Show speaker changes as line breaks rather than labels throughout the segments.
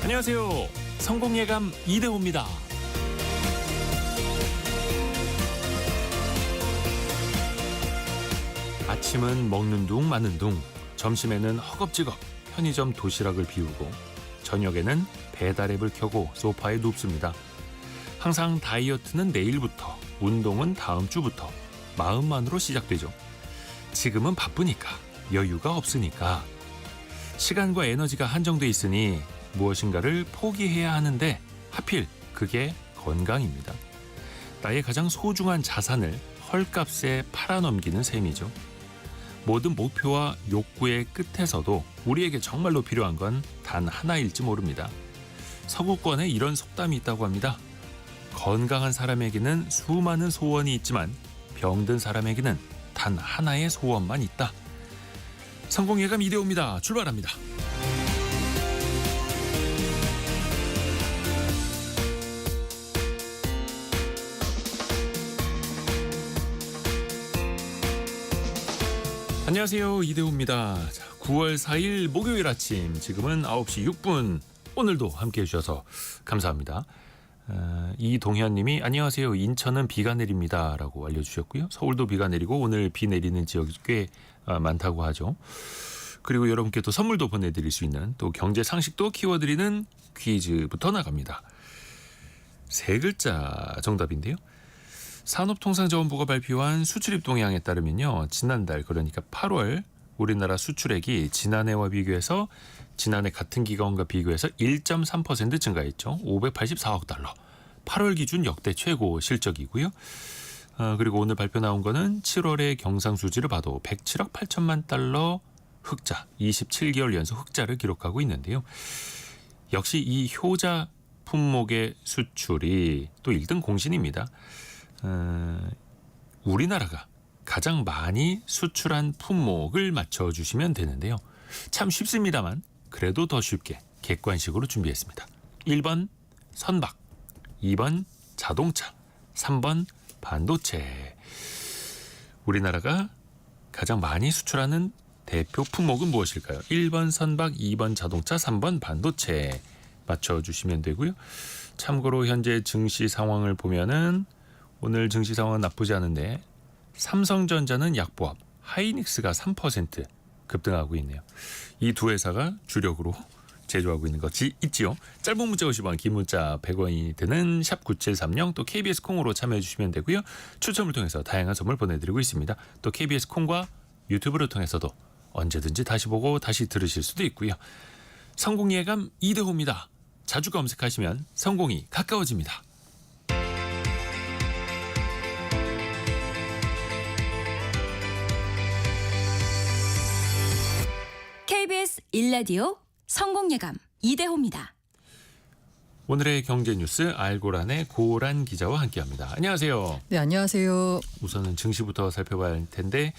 안녕하세요. 성공예감 이대호입니다. 아침은 먹는 둥 마는 둥, 점심에는 허겁지겁 편의점 도시락을 비우고 저녁에는 배달앱을 켜고 소파에 눕습니다. 항상 다이어트는 내일부터, 운동은 다음 주부터, 마음만으로 시작되죠. 지금은 바쁘니까, 여유가 없으니까. 시간과 에너지가 한정돼 있으니 무엇인가를 포기해야 하는데 하필 그게 건강입니다. 나의 가장 소중한 자산을 헐값에 팔아넘기는 셈이죠. 모든 목표와 욕구의 끝에서도 우리에게 정말로 필요한 건 단 하나일지 모릅니다. 서구권에 이런 속담이 있다고 합니다. 건강한 사람에게는 수많은 소원이 있지만 병든 사람에게는 단 하나의 소원만 있다. 성공예감 이대호입니다. 출발합니다. 안녕하세요. 이대호입니다. 9월 4일 목요일 아침, 지금은 9시 6분. 오늘도 함께해 주셔서 감사합니다. 이동현님이 안녕하세요. 인천은 비가 내립니다 라고 알려주셨고요. 서울도 비가 내리고 오늘 비 내리는 지역이 꽤 많다고 하죠. 그리고 여러분께 또 선물도 보내드릴 수 있는, 또 경제 상식도 키워드리는 퀴즈부터 나갑니다. 세 글자 정답인데요. 산업통상자원부가 발표한 수출입 동향에 따르면요, 지난달, 그러니까 8월 우리나라 수출액이 지난해와 비교해서, 지난해 같은 기간과 비교해서 1.3% 증가했죠. 584억 달러. 8월 기준 역대 최고 실적이고요. 그리고 오늘 발표 나온 거는 7월의 경상수지를 봐도 107억 8천만 달러 흑자, 27개월 연속 흑자를 기록하고 있는데요. 역시 이 효자 품목의 수출이 또 1등 공신입니다. 우리나라가 가장 많이 수출한 품목을 맞춰주시면 되는데요. 참 쉽습니다만 그래도 더 쉽게 객관식으로 준비했습니다. 1번 선박, 2번 자동차, 3번 반도체. 우리나라가 가장 많이 수출하는 대표 품목은 무엇일까요? 1번 선박, 2번 자동차, 3번 반도체 맞춰주시면 되고요. 참고로 현재 증시 상황을 보면은 오늘 증시 상황은 나쁘지 않은데 삼성전자는 약보합, 하이닉스가 3% 급등하고 있네요. 이 두 회사가 주력으로 제조하고 있는 것이 있지요. 짧은 문자 50원, 긴 문자 100원이 드는 샵9730, 또 KBS 콩으로 참여해 주시면 되고요. 추첨을 통해서 다양한 선물 보내드리고 있습니다. 또 KBS 콩과 유튜브를 통해서도 언제든지 다시 보고 다시 들으실 수도 있고요. 성공예감 이대호입니다. 자주 검색하시면 성공이 가까워집니다.
KBS 1라디오 성공예감 이대호입니다.
오늘의 경제뉴스 알고란의 고란 기자와 함께합니다. 안녕하세요.
네, 안녕하세요.
우선은 증시부터 살펴봐야 할 텐데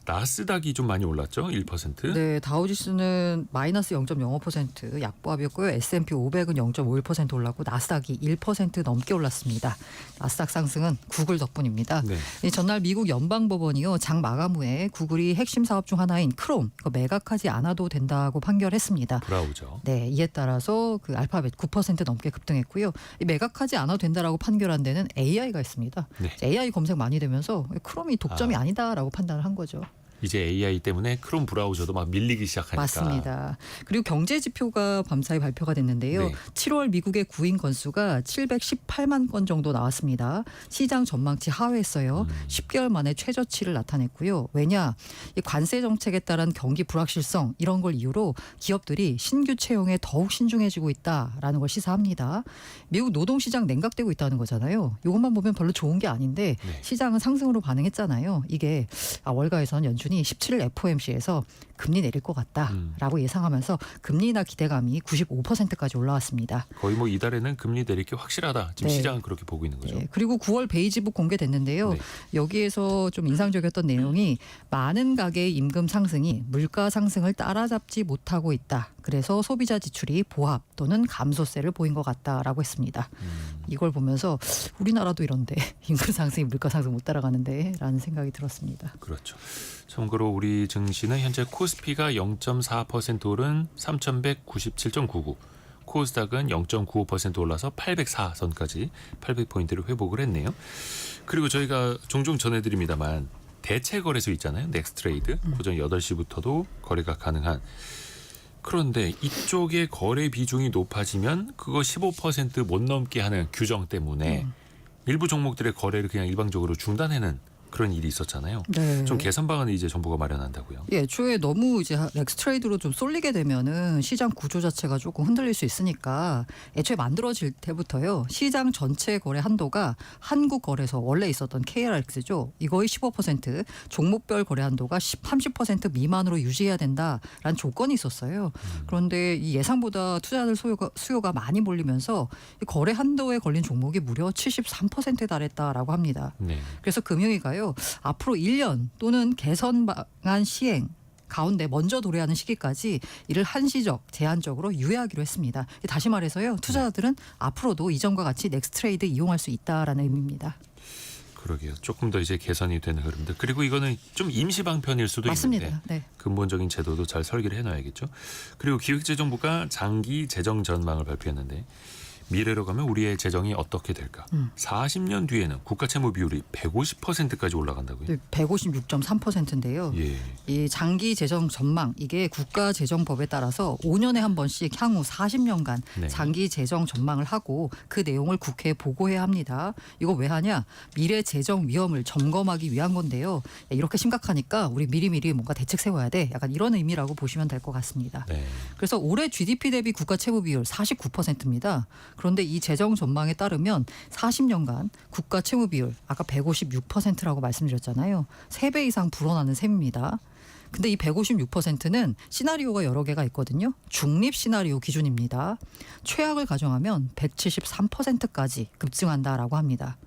나스닥이 좀 많이 올랐죠? 1%.
네, 다우지수는 마이너스 0.05% 약보합이었고요. S&P 500은 0.51% 올랐고 나스닥이 1% 넘게 올랐습니다. 나스닥 상승은 구글 덕분입니다.
네.
전날 미국 연방법원이요, 장 마감 후에 구글이 핵심 사업 중 하나인 크롬 이거 매각하지 않아도 된다고 판결했습니다.
브라우저.
네, 이에 따라서 그 알파벳 9% 넘게 급등했고요. 이 매각하지 않아도 된다라고 판결한 데는 AI가 있습니다.
네.
AI 검색 많이 되면서 크롬이 독점이 아니다라고 판단을 한 거죠.
이제 AI 때문에 크롬 브라우저도 막 밀리기 시작하니까.
맞습니다. 그리고 경제 지표가 밤사이 발표가 됐는데요.
네.
7월 미국의 구인 건수가 718만 건 정도 나왔습니다. 시장 전망치 하회했어요. 10개월 만에 최저치를 나타냈고요. 왜냐? 이 관세 정책에 따른 경기 불확실성 이런 걸 이유로 기업들이 신규 채용에 더욱 신중해지고 있다라는 걸 시사합니다. 미국 노동시장 냉각되고 있다는 거잖아요. 이것만 보면 별로 좋은 게 아닌데
네.
시장은 상승으로 반응했잖아요. 이게 월가에서는 연준이 17일 FOMC에서 금리 내릴 것 같다라고 예상하면서 금리 인하 기대감이 95%까지 올라왔습니다.
거의 뭐 이달에는 금리 내릴 게 확실하다. 지금
네.
시장은 그렇게 보고 있는 거죠.
네, 그리고 9월 베이지북 공개됐는데요.
네.
여기에서 좀 인상적이었던 내용이 많은 가게의 임금 상승이 물가 상승을 따라잡지 못하고 있다. 그래서 소비자 지출이 보합 또는 감소세를 보인 것 같다라고 했습니다. 이걸 보면서 우리나라도 이런데 임금 상승이 물가 상승 못 따라가는데 라는 생각이 들었습니다.
그렇죠. 참고로 우리 증시는 현재 코스피가 0.4% 오른 3197.99, 코스닥은 0.95% 올라서 804선까지 800포인트를 회복을 했네요. 그리고 저희가 종종 전해드립니다만 대체 거래소 있잖아요. 넥스트레이드. 오전 8시부터도 거래가 가능한. 그런데 이쪽의 거래 비중이 높아지면 그거 15%못 넘게 하는 규정 때문에 일부 종목들의 거래를 그냥 일방적으로 중단하는 그런 일이 있었잖아요.
네.
좀 개선 방안을 이제 정부가 마련한다고요.
예, 애초에 너무 이제 넥스트레이드로 좀 쏠리게 되면은 시장 구조 자체가 조금 흔들릴 수 있으니까 애초에 만들어질 때부터요. 시장 전체 거래 한도가 한국 거래소 원래 있었던 KRX죠. 이거의 15%, 종목별 거래 한도가 30% 미만으로 유지해야 된다라는 조건이 있었어요. 그런데 이 예상보다 투자자들 수요가 많이 몰리면서 이 거래 한도에 걸린 종목이 무려 73%에 달했다라고 합니다.
네.
그래서 금융위가요. 앞으로 1년 또는 개선 방안 시행 가운데 먼저 도래하는 시기까지 이를 한시적 제한적으로 유예하기로 했습니다. 다시 말해서요. 투자자들은 앞으로도 이전과 같이 넥스트레이드 이용할 수 있다라는 의미입니다.
그러게요. 조금 더 이제 개선이 되는 흐름들. 그리고 이거는 좀 임시 방편일 수도
맞습니다.
있는데
네.
근본적인 제도도 잘 설계를 해놔야겠죠. 그리고 기획재정부가 장기 재정 전망을 발표했는데 미래로 가면 우리의 재정이 어떻게 될까? 40년 뒤에는 국가 채무 비율이 150%까지 올라간다고요?
156.3%인데요.
예.
이 장기 재정 전망 이게 국가재정법에 따라서 5년에 한 번씩 향후 40년간
네.
장기 재정 전망을 하고 그 내용을 국회에 보고해야 합니다. 이거 왜 하냐? 미래 재정 위험을 점검하기 위한 건데요. 이렇게 심각하니까 우리 미리미리 뭔가 대책 세워야 돼. 약간 이런 의미라고 보시면 될 것 같습니다.
네.
그래서 올해 GDP 대비 국가 채무 비율 49%입니다. 그런데 이 재정 전망에 따르면 40년간 국가 채무 비율 아까 156%라고 말씀드렸잖아요. 3배 이상 불어나는 셈입니다. 근데 이 156%는 시나리오가 여러 개가 있거든요. 중립 시나리오 기준입니다. 최악을 가정하면 173%까지 급증한다라고 합니다.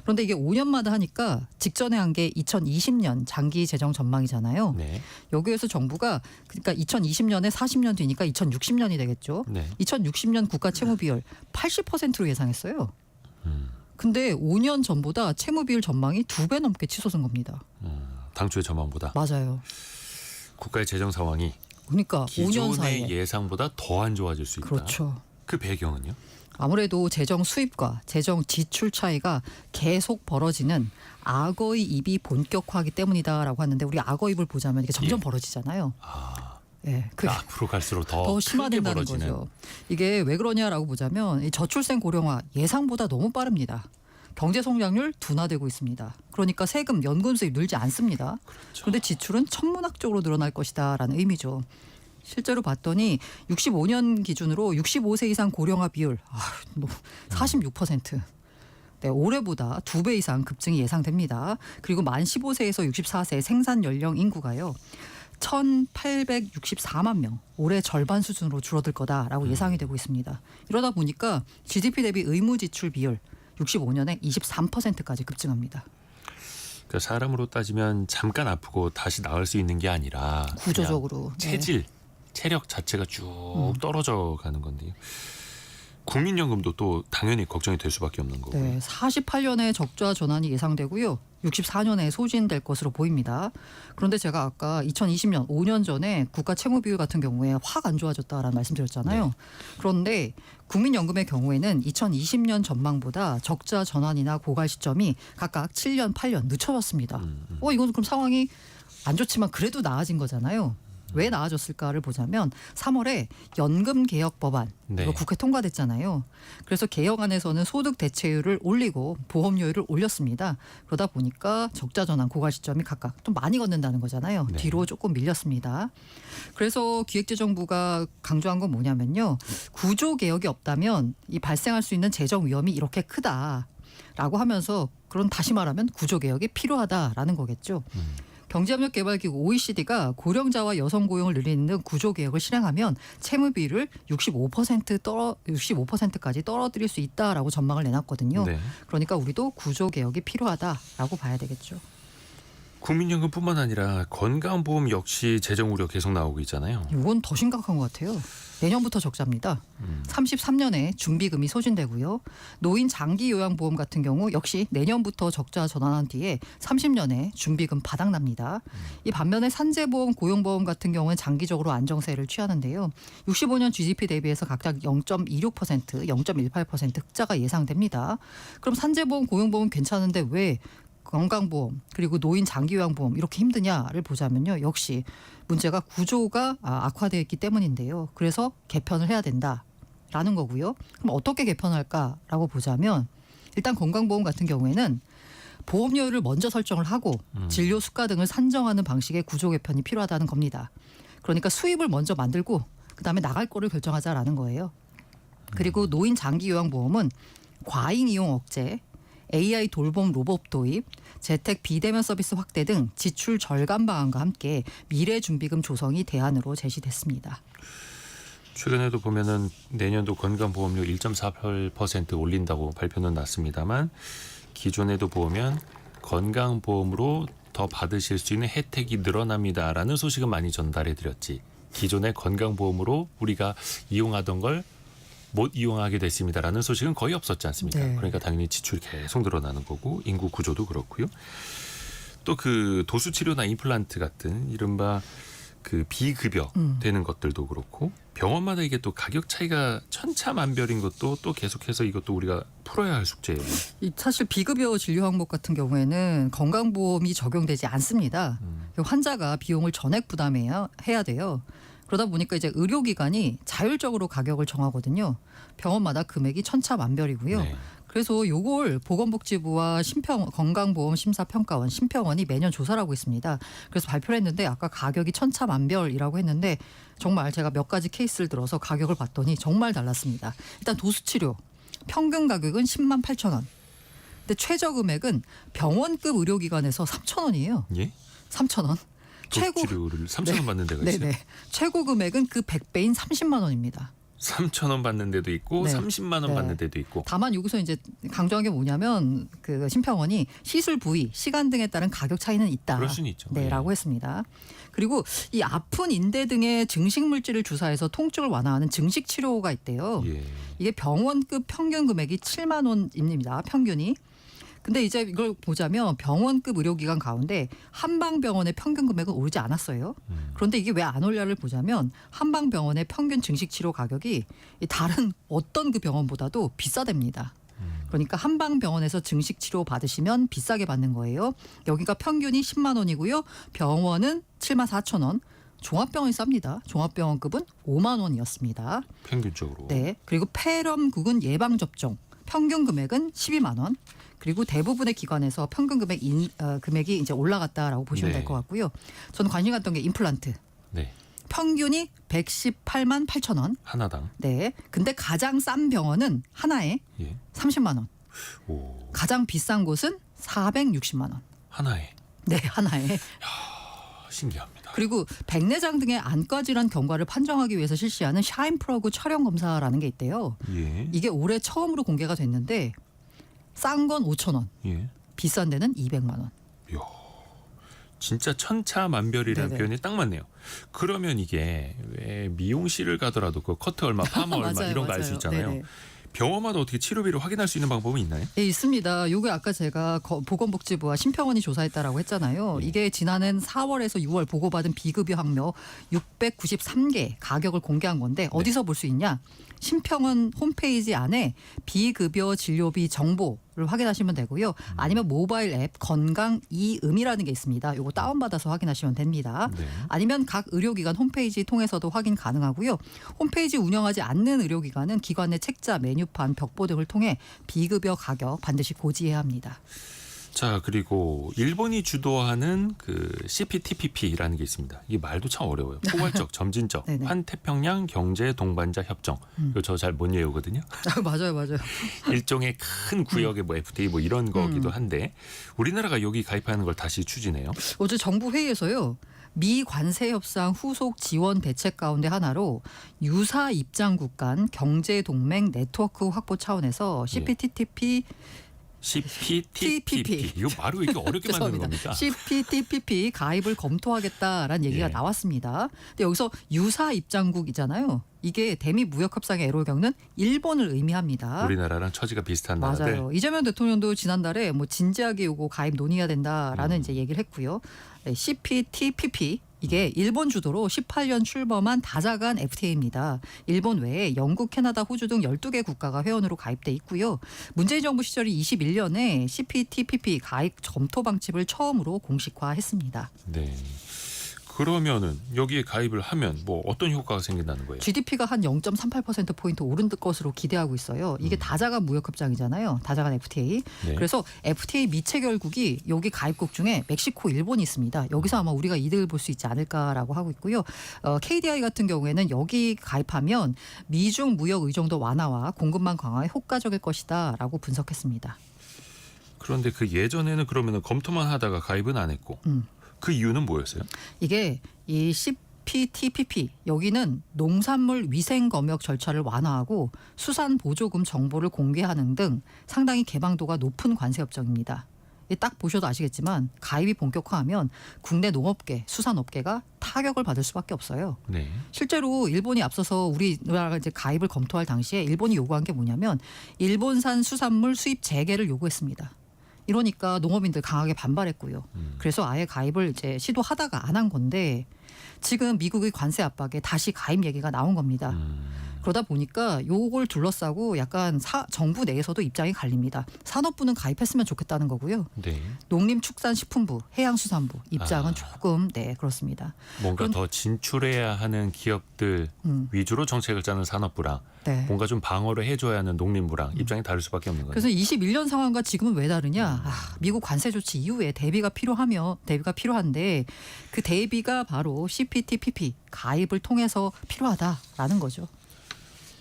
그런데 이게 5년마다 하니까 직전에 한 게 2020년 장기 재정 전망이잖아요.
네.
여기에서 정부가 그러니까 2020년에 40년 뒤니까 2060년이 되겠죠.
네.
2060년 국가 채무 비율 80%로 예상했어요. 근데 5년 전보다 채무 비율 전망이 2배 넘게 치솟은 겁니다.
당초의 전망보다
맞아요.
국가의 재정 상황이
그러니까 5년 사이에.
기존의 예상보다 더 안 좋아질 수 있다.
그렇죠.
그 배경은요?
아무래도 재정 수입과 재정 지출 차이가 계속 벌어지는 악어의 입이 본격화하기 때문이다라고 하는데 우리 악어입을 보자면 이게 점점
예.
벌어지잖아요.
아,
예,
앞으로 갈수록 더
더
크게
심화된다는
벌어지는.
거죠. 이게 왜 그러냐라고 보자면 이 저출생 고령화 예상보다 너무 빠릅니다. 경제 성장률 둔화되고 있습니다. 그러니까 세금, 연금 수입 늘지 않습니다.
그렇죠.
그런데 지출은 천문학적으로 늘어날 것이다라는 의미죠. 실제로 봤더니 65년 기준으로 65세 이상 고령화 비율 46%. 네, 올해보다 2배 이상 급증이 예상됩니다. 그리고 만 15세에서 64세 생산 연령 인구가요. 1,864만 명, 올해 절반 수준으로 줄어들 거다라고 예상이 되고 있습니다. 이러다 보니까 GDP 대비 의무 지출 비율 65년에 23%까지 급증합니다.
그러니까 사람으로 따지면 잠깐 아프고 다시 나을 수 있는 게 아니라
구조적으로.
그냥 체질, 체력 자체가 쭉 떨어져 가는 건데요. 국민연금도 또 당연히 걱정이 될 수밖에 없는 거고요.
네, 48년에 적자 전환이 예상되고요. 64년에 소진될 것으로 보입니다. 그런데 제가 아까 2020년 5년 전에 국가 채무 비율 같은 경우에 확 안 좋아졌다라는 말씀드렸잖아요.
네.
그런데 국민연금의 경우에는 2020년 전망보다 적자 전환이나 고갈 시점이 각각 7년, 8년 늦춰졌습니다. 이건 그럼 상황이 안 좋지만 그래도 나아진 거잖아요. 왜 나아졌을까를 보자면 3월에 연금 개혁 법안
네.
이거 국회 통과됐잖아요. 그래서 개혁안에서는 소득 대체율을 올리고 보험료율을 올렸습니다. 그러다 보니까 적자 전환 고갈 시점이 각각 좀 많이 걷는다는 거잖아요.
네.
뒤로 조금 밀렸습니다. 그래서 기획재정부가 강조한 건 뭐냐면요. 구조 개혁이 없다면 이 발생할 수 있는 재정 위험이 이렇게 크다라고 하면서 그런 다시 말하면 구조 개혁이 필요하다라는 거겠죠. 경제협력개발기구 OECD가 고령자와 여성 고용을 늘리는 구조 개혁을 실행하면 채무 비율을 65%까지 떨어뜨릴 수 있다라고 전망을 내놨거든요.
네.
그러니까 우리도 구조 개혁이 필요하다라고 봐야 되겠죠.
국민연금뿐만 아니라 건강보험 역시 재정 우려 계속 나오고 있잖아요.
이건 더 심각한 것 같아요. 내년부터 적자입니다. 33년에 준비금이 소진되고요. 노인 장기 요양보험 같은 경우 역시 내년부터 적자 전환한 뒤에 30년에 준비금 바닥납니다. 이 반면에 산재보험, 고용보험 같은 경우는 장기적으로 안정세를 취하는데요. 65년 GDP 대비해서 각각 0.26%, 0.18% 흑자가 예상됩니다. 그럼 산재보험, 고용보험 괜찮은데 왜 건강보험 그리고 노인 장기요양보험 이렇게 힘드냐를 보자면요. 역시 문제가 구조가 악화되어 있기 때문인데요. 그래서 개편을 해야 된다라는 거고요. 그럼 어떻게 개편할까라고 보자면 일단 건강보험 같은 경우에는 보험료를 먼저 설정을 하고 진료 수가 등을 산정하는 방식의 구조 개편이 필요하다는 겁니다. 그러니까 수입을 먼저 만들고 그다음에 나갈 거를 결정하자라는 거예요. 그리고 노인 장기요양보험은 과잉 이용 억제, AI 돌봄 로봇 도입, 재택 비대면 서비스 확대 등 지출 절감 방안과 함께 미래 준비금 조성이 대안으로 제시됐습니다.
최근에도 보면은 내년도 건강보험료 1.48% 올린다고 발표는 났습니다만 기존에도 보면 건강보험으로 더 받으실 수 있는 혜택이 늘어납니다라는 소식은 많이 전달해 드렸지. 기존의 건강보험으로 우리가 이용하던 걸 못 이용하게 됐습니다라는 소식은 거의 없었지 않습니까?
네.
그러니까 당연히 지출이 계속 늘어나는 거고 인구 구조도 그렇고요. 또 그 도수 치료나 임플란트 같은 이른바 그 비급여 되는 것들도 그렇고 병원마다 이게 또 가격 차이가 천차만별인 것도 또 계속해서 이것도 우리가 풀어야 할 숙제예요.
사실 비급여 진료 항목 같은 경우에는 건강보험이 적용되지 않습니다. 환자가 비용을 전액 부담해야 돼요. 그러다 보니까 이제 의료기관이 자율적으로 가격을 정하거든요. 병원마다 금액이 천차만별이고요.
네.
그래서 요걸 보건복지부와 건강보험 심사평가원, 심평원이 매년 조사를 하고 있습니다. 그래서 발표를 했는데 아까 가격이 천차만별이라고 했는데 정말 제가 몇 가지 케이스를 들어서 가격을 봤더니 정말 달랐습니다. 일단 도수치료 평균 가격은 10만 8천 원. 근데 최저 금액은 병원급 의료기관에서 3천 원이에요.
예?
3천 원. 최고
도수치료를 3,000원 받는 데가 있어요.
네네. 최고 금액은 그 100배인 30만 원입니다.
3,000원 받는 데도 있고
네.
30만 원
네.
받는 데도 있고.
다만 여기서 이제 강조한 게 뭐냐면 그 심평원이 시술 부위, 시간 등에 따른 가격 차이는 있다.
그럴 수는 있죠.
네라고 했습니다. 그리고 이 아픈 인대 등의 증식 물질을 주사해서 통증을 완화하는 증식 치료가 있대요.
예.
이게 병원급 평균 금액이 7만 원입니다. 평균이. 근데 이제 이걸 보자면 병원급 의료기관 가운데 한방병원의 평균 금액은 오르지 않았어요. 그런데 이게 왜 안 올려를 보자면 한방병원의 평균 증식치료 가격이 다른 어떤 그 병원보다도 비싸답니다. 그러니까 한방병원에서 증식치료 받으시면 비싸게 받는 거예요. 여기가 평균이 10만 원이고요. 병원은 7만 4천 원. 종합병원이 쌉니다. 종합병원급은 5만 원이었습니다.
평균적으로.
네. 그리고 폐렴국은 예방접종. 평균 금액은 12만 원. 그리고 대부분의 기관에서 평균 금액이 이제 올라갔다라고 보시면
네.
될 것 같고요. 저는 관심 갔던 게 임플란트.
네.
평균이 118만 8천 원.
하나당.
네. 근데 가장 싼 병원은 하나에
예.
30만 원.
오.
가장 비싼 곳은 460만 원.
하나에.
네, 하나에.
신기합니다.
그리고 백내장 등의 안과 질환 경과를 판정하기 위해서 실시하는 샤인프로그 촬영 검사라는 게 있대요.
예.
이게 올해 처음으로 공개가 됐는데 싼 건 5천 원,
예.
비싼 데는 200만 원.
이야. 진짜 천차만별이라는
네네.
표현이 딱 맞네요. 그러면 이게 왜 미용실을 가더라도 그 커트 얼마, 파마 얼마
맞아요,
이런 거 알 수
맞아요.
있잖아요.
네네.
병원마다 어떻게 치료비를 확인할 수 있는 방법은 있나요?
예, 있습니다. 요게 아까 제가 보건복지부와 심평원이 조사했다라고 했잖아요. 이게 지난해 4월에서 6월 보고받은 비급여 항목 693개 가격을 공개한 건데 어디서 볼 수 있냐? 심평원 홈페이지 안에 비급여 진료비 정보를 확인하시면 되고요. 아니면 모바일 앱 건강 이음이라는 게 있습니다. 요거 다운받아서 확인하시면 됩니다.
네.
아니면 각 의료기관 홈페이지 통해서도 확인 가능하고요. 홈페이지 운영하지 않는 의료기관은 기관 내 책자, 메뉴판, 벽보 등을 통해 비급여 가격 반드시 고지해야 합니다.
자, 그리고 일본이 주도하는 그 CPTPP라는 게 있습니다. 이 말도 참 어려워요. 포괄적, 점진적,
네네.
환태평양 경제 동반자 협정. 이거 저 잘 못 외우거든요.
맞아요, 맞아요.
일종의 큰 구역의 뭐 FTA 뭐 이런 거기도 한데 우리나라가 여기 가입하는 걸 다시 추진해요.
어제 정부 회의에서요. 미 관세 협상 후속 지원 대책 가운데 하나로 유사 입장국 간 경제 동맹 네트워크 확보 차원에서 CPTPP
CPTPP. 이거 바로 이게 어렵게 만드는 겁니까?
CPTPP 가입을 검토하겠다라는 얘기가
예.
나왔습니다. 근데 여기서 유사 입장국이잖아요. 이게 대미 무역 협상의 애로를 겪는 일본을 의미합니다.
우리나라랑 처지가 비슷한 나라들.
맞아요. 이재명 대통령도 지난달에 뭐 진지하게 요거 가입 논의해야 된다라는 이제 얘기를 했고요. 네, CPTPP 이게 일본 주도로 18년 출범한 다자간 FTA입니다. 일본 외에 영국, 캐나다, 호주 등 12개 국가가 회원으로 가입돼 있고요. 문재인 정부 시절이 21년에 CPTPP 가입 검토 방침을 처음으로 공식화했습니다.
네. 그러면은 여기에 가입을 하면 뭐 어떤 효과가 생긴다는 거예요?
GDP가 한 0.38%포인트 오른 것으로 기대하고 있어요. 이게 다자간 무역협정이잖아요. 다자간 FTA.
네.
그래서 FTA 미체결국이 여기 가입국 중에 멕시코, 일본이 있습니다. 여기서 아마 우리가 이득을 볼 수 있지 않을까라고 하고 있고요. KDI 같은 경우에는 여기 가입하면 미중 무역 의존도 완화와 공급망 강화에 효과적일 것이다라고 분석했습니다.
그런데 그 예전에는 그러면은 검토만 하다가 가입은 안 했고 그 이유는 뭐였어요?
이게 이 CPTPP 여기는 농산물 위생 검역 절차를 완화하고 수산 보조금 정보를 공개하는 등 상당히 개방도가 높은 관세 협정입니다. 딱 보셔도 아시겠지만 가입이 본격화하면 국내 농업계, 수산업계가 타격을 받을 수밖에 없어요.
네.
실제로 일본이 앞서서 우리나라가 이제 가입을 검토할 당시에 일본이 요구한 게 뭐냐면 일본산 수산물 수입 재개를 요구했습니다. 이러니까 농업인들 강하게 반발했고요. 그래서 아예 가입을 이제 시도하다가 안 한 건데 지금 미국의 관세 압박에 다시 가입 얘기가 나온 겁니다. 그러다 보니까 요걸 둘러싸고 약간 정부 내에서도 입장이 갈립니다. 산업부는 가입했으면 좋겠다는 거고요.
네.
농림축산식품부, 해양수산부 입장은
아.
조금 네 그렇습니다.
뭔가 더 진출해야 하는 기업들 위주로 정책을 짜는 산업부랑
네.
뭔가 좀 방어를 해줘야 하는 농림부랑 입장이 다를 수밖에 없는 거예요.
그래서 21년 상황과 지금은 왜 다르냐? 미국 관세 조치 이후에 대비가 필요한데 그 대비가 바로 CPTPP 가입을 통해서 필요하다라는 거죠.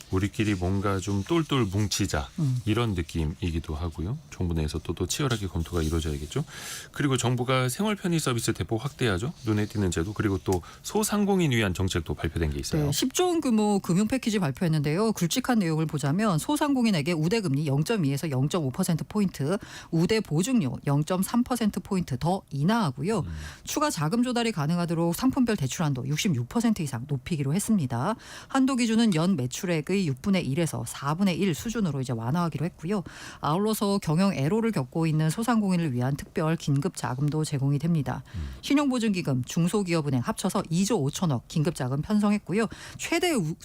우리끼리 뭔가 좀 똘똘 뭉치자 이런 느낌이기도 하고요. 정부 내에서 또 치열하게 검토가 이루어져야겠죠. 그리고 정부가 생활 편의 서비스 대폭 확대하죠. 눈에 띄는 제도 그리고 또 소상공인 위한 정책도 발표된 게 있어요.
네, 10조 원 규모 금융 패키지 발표했는데요. 굵직한 내용을 보자면 소상공인에게 우대금리 0.2에서 0.5%포인트, 우대 보증료 0.3%포인트 더 인하하고요. 추가 자금 조달이 가능하도록 상품별 대출 한도 66% 이상 높이기로 했습니다. 한도 기준은 연 매출액의 6분의 1에서 4분의 1 수준으로 이제 완화하기로 했고요. 아울러서 경영 애로를 겪고 있는 소상공인을 위한 특별 긴급 자금도 제공이 됩니다. 신용보증기금, 중소기업은행 합쳐서 2조 5천억 긴급 자금 편성했고요.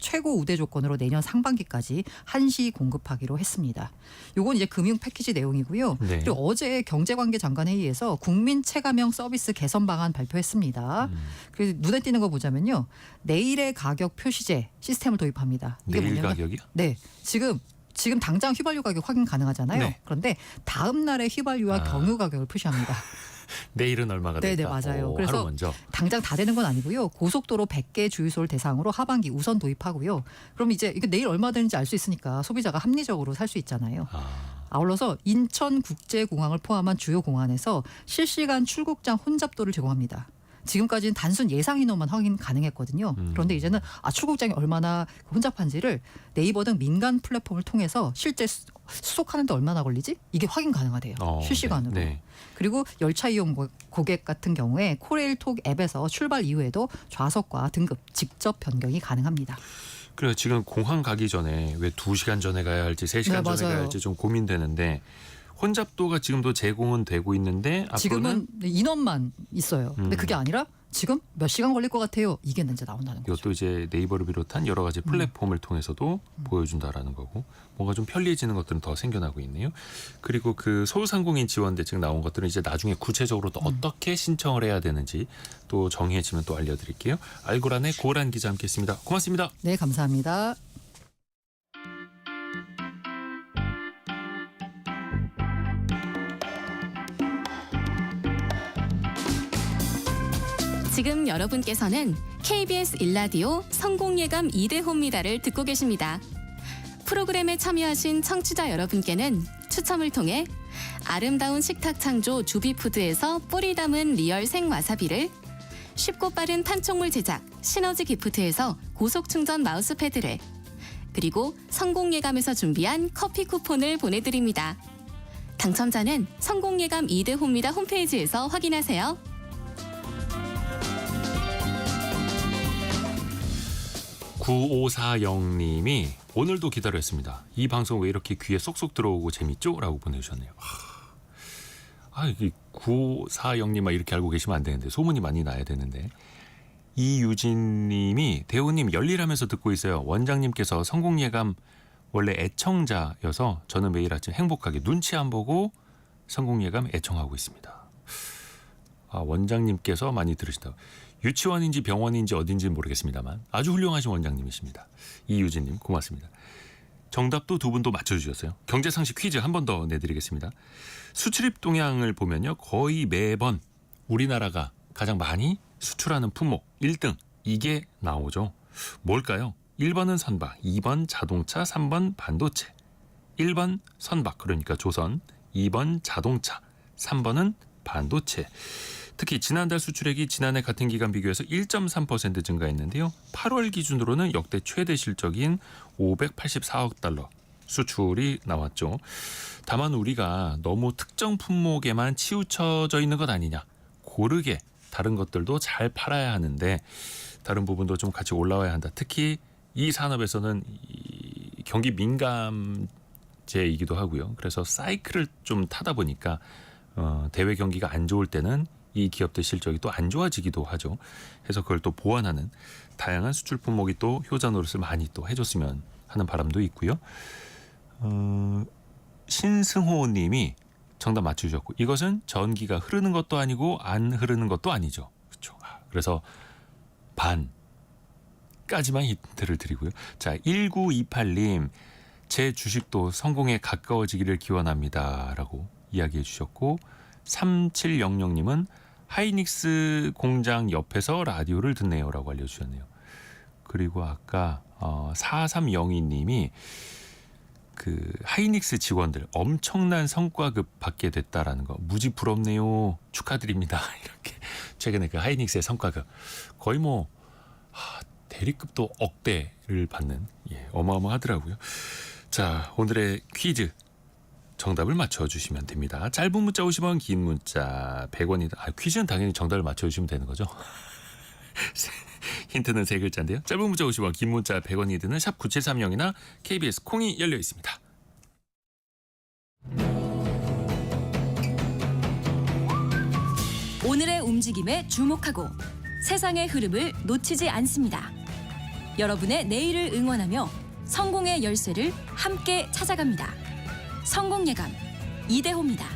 최고 우대 조건으로 내년 상반기까지 한시 공급하기로 했습니다. 요건 이제 금융 패키지 내용이고요.
네.
그리고 어제 경제관계 장관 회의에서 국민 체감형 서비스 개선 방안 발표했습니다. 그래서 눈에 띄는 거 보자면요. 내일의 가격 표시제 시스템을 도입합니다. 이게
내일
뭐냐면
가격이요?
네, 지금 당장 휘발유 가격 확인 가능하잖아요.
네.
그런데 다음 날의 휘발유와 경유 가격을 표시합니다.
내일은 얼마가 될까?
네네 맞아요.
하루
그래서
먼저.
당장 다 되는 건 아니고요. 고속도로 100개 주유소를 대상으로 하반기 우선 도입하고요. 그럼 이제 이게 내일 얼마 되는지 알 수 있으니까 소비자가 합리적으로 살 수 있잖아요. 아울러서 인천국제공항을 포함한 주요 공항에서 실시간 출국장 혼잡도를 제공합니다. 지금까지는 단순 예상 인원만 확인 가능했거든요. 그런데 이제는 출국장이 얼마나 혼잡한지를 네이버 등 민간 플랫폼을 통해서 실제 수속하는데 얼마나 걸리지? 이게 확인 가능하대요. 실시간으로.
네.
그리고 열차 이용 고객 같은 경우에 코레일톡 앱에서 출발 이후에도 좌석과 등급 직접 변경이 가능합니다.
그래요. 지금 공항 가기 전에 왜 2시간 전에 가야 할지 3시간
네,
전에 가야 할지 좀 고민되는데 혼잡도가 지금도 제공은 되고 있는데
지금은
앞으로는
인원만 있어요. 근데 그게 아니라 지금 몇 시간 걸릴 것 같아요. 이게 이제 나온다는 거죠.
이것도 이제 네이버를 비롯한 여러 가지 플랫폼을 통해서도 보여준다라는 거고 뭔가 좀 편리해지는 것들은 더 생겨나고 있네요. 그리고 그 소상공인 지원 대책 나온 것들은 이제 나중에 구체적으로 또 어떻게 신청을 해야 되는지 또 정해지면 또 알려드릴게요. 알고란의 고란 기자 함께했습니다. 고맙습니다.
네, 감사합니다.
지금 여러분께서는 KBS 일라디오 성공예감 2대호입니다를 듣고 계십니다. 프로그램에 참여하신 청취자 여러분께는 추첨을 통해 아름다운 식탁 창조 주비푸드에서 뿌리 담은 리얼 생와사비를, 쉽고 빠른 판촉물 제작 시너지 기프트에서 고속 충전 마우스패드를, 그리고 성공예감에서 준비한 커피 쿠폰을 보내드립니다. 당첨자는 성공예감 이대호입니다 홈페이지에서 확인하세요.
9540님이 오늘도 기다렸습니다. 이 방송 왜 이렇게 귀에 쏙쏙 들어오고 재밌죠? 라고 보내주셨네요. 이 9540님 이렇게 알고 계시면 안 되는데 소문이 많이 나야 되는데 이유진님이 대호님 열일하면서 듣고 있어요. 원장님께서 성공예감 원래 애청자여서 저는 매일 아침 행복하게 눈치 안 보고 성공예감 애청하고 있습니다. 원장님께서 많이 들으시다고. 유치원인지 병원인지 어딘지는 모르겠습니다만 아주 훌륭하신 원장님이십니다. 이유진님 고맙습니다. 정답도 두 분도 맞춰주셨어요. 경제상식 퀴즈 한 번 더 내드리겠습니다. 수출입 동향을 보면요. 거의 매번 우리나라가 가장 많이 수출하는 품목 1등 이게 나오죠. 뭘까요? 1번은 선박, 2번 자동차, 3번 반도체. 1번 선박 그러니까 조선, 2번 자동차, 3번은 반도체. 특히 지난달 수출액이 지난해 같은 기간 비교해서 1.3% 증가했는데요. 8월 기준으로는 역대 최대 실적인 584억 달러 수출이 나왔죠. 다만 우리가 너무 특정 품목에만 치우쳐져 있는 것 아니냐. 고르게 다른 것들도 잘 팔아야 하는데 다른 부분도 좀 같이 올라와야 한다. 특히 이 산업에서는 경기 민감제이기도 하고요. 그래서 사이클을 좀 타다 보니까 대외 경기가 안 좋을 때는 이 기업들 실적이 또 안 좋아지기도 하죠. 그래서 그걸 또 보완하는 다양한 수출 품목이 또 효자 노릇을 많이 또 해줬으면 하는 바람도 있고요. 신승호 님이 정답 맞추셨고 이것은 전기가 흐르는 것도 아니고 안 흐르는 것도 아니죠. 그렇죠. 그래서 반까지만 힌트를 드리고요. 자, 1928님 제 주식도 성공에 가까워지기를 기원합니다. 라고 이야기해 주셨고 3700님은 하이닉스 공장 옆에서 라디오를 듣네요. 라고 알려주셨네요. 그리고 아까 4302님이 그 하이닉스 직원들 엄청난 성과급 받게 됐다라는 거 무지 부럽네요. 축하드립니다. 이렇게 최근에 그 하이닉스의 성과급 거의 뭐 대리급도 억대를 받는 어마어마하더라고요. 자, 오늘의 퀴즈 정답을 맞춰주시면 됩니다. 짧은 문자 50원, 긴 문자 100원이다. 퀴즈는 당연히 정답을 맞춰주시면 되는 거죠. 힌트는 세 글자인데요. 짧은 문자 50원, 긴 문자 100원이 드는 샵 9730이나 KBS 콩이 열려 있습니다.
오늘의 움직임에 주목하고 세상의 흐름을 놓치지 않습니다. 여러분의 내일을 응원하며 성공의 열쇠를 함께 찾아갑니다. 성공예감 이대호입니다.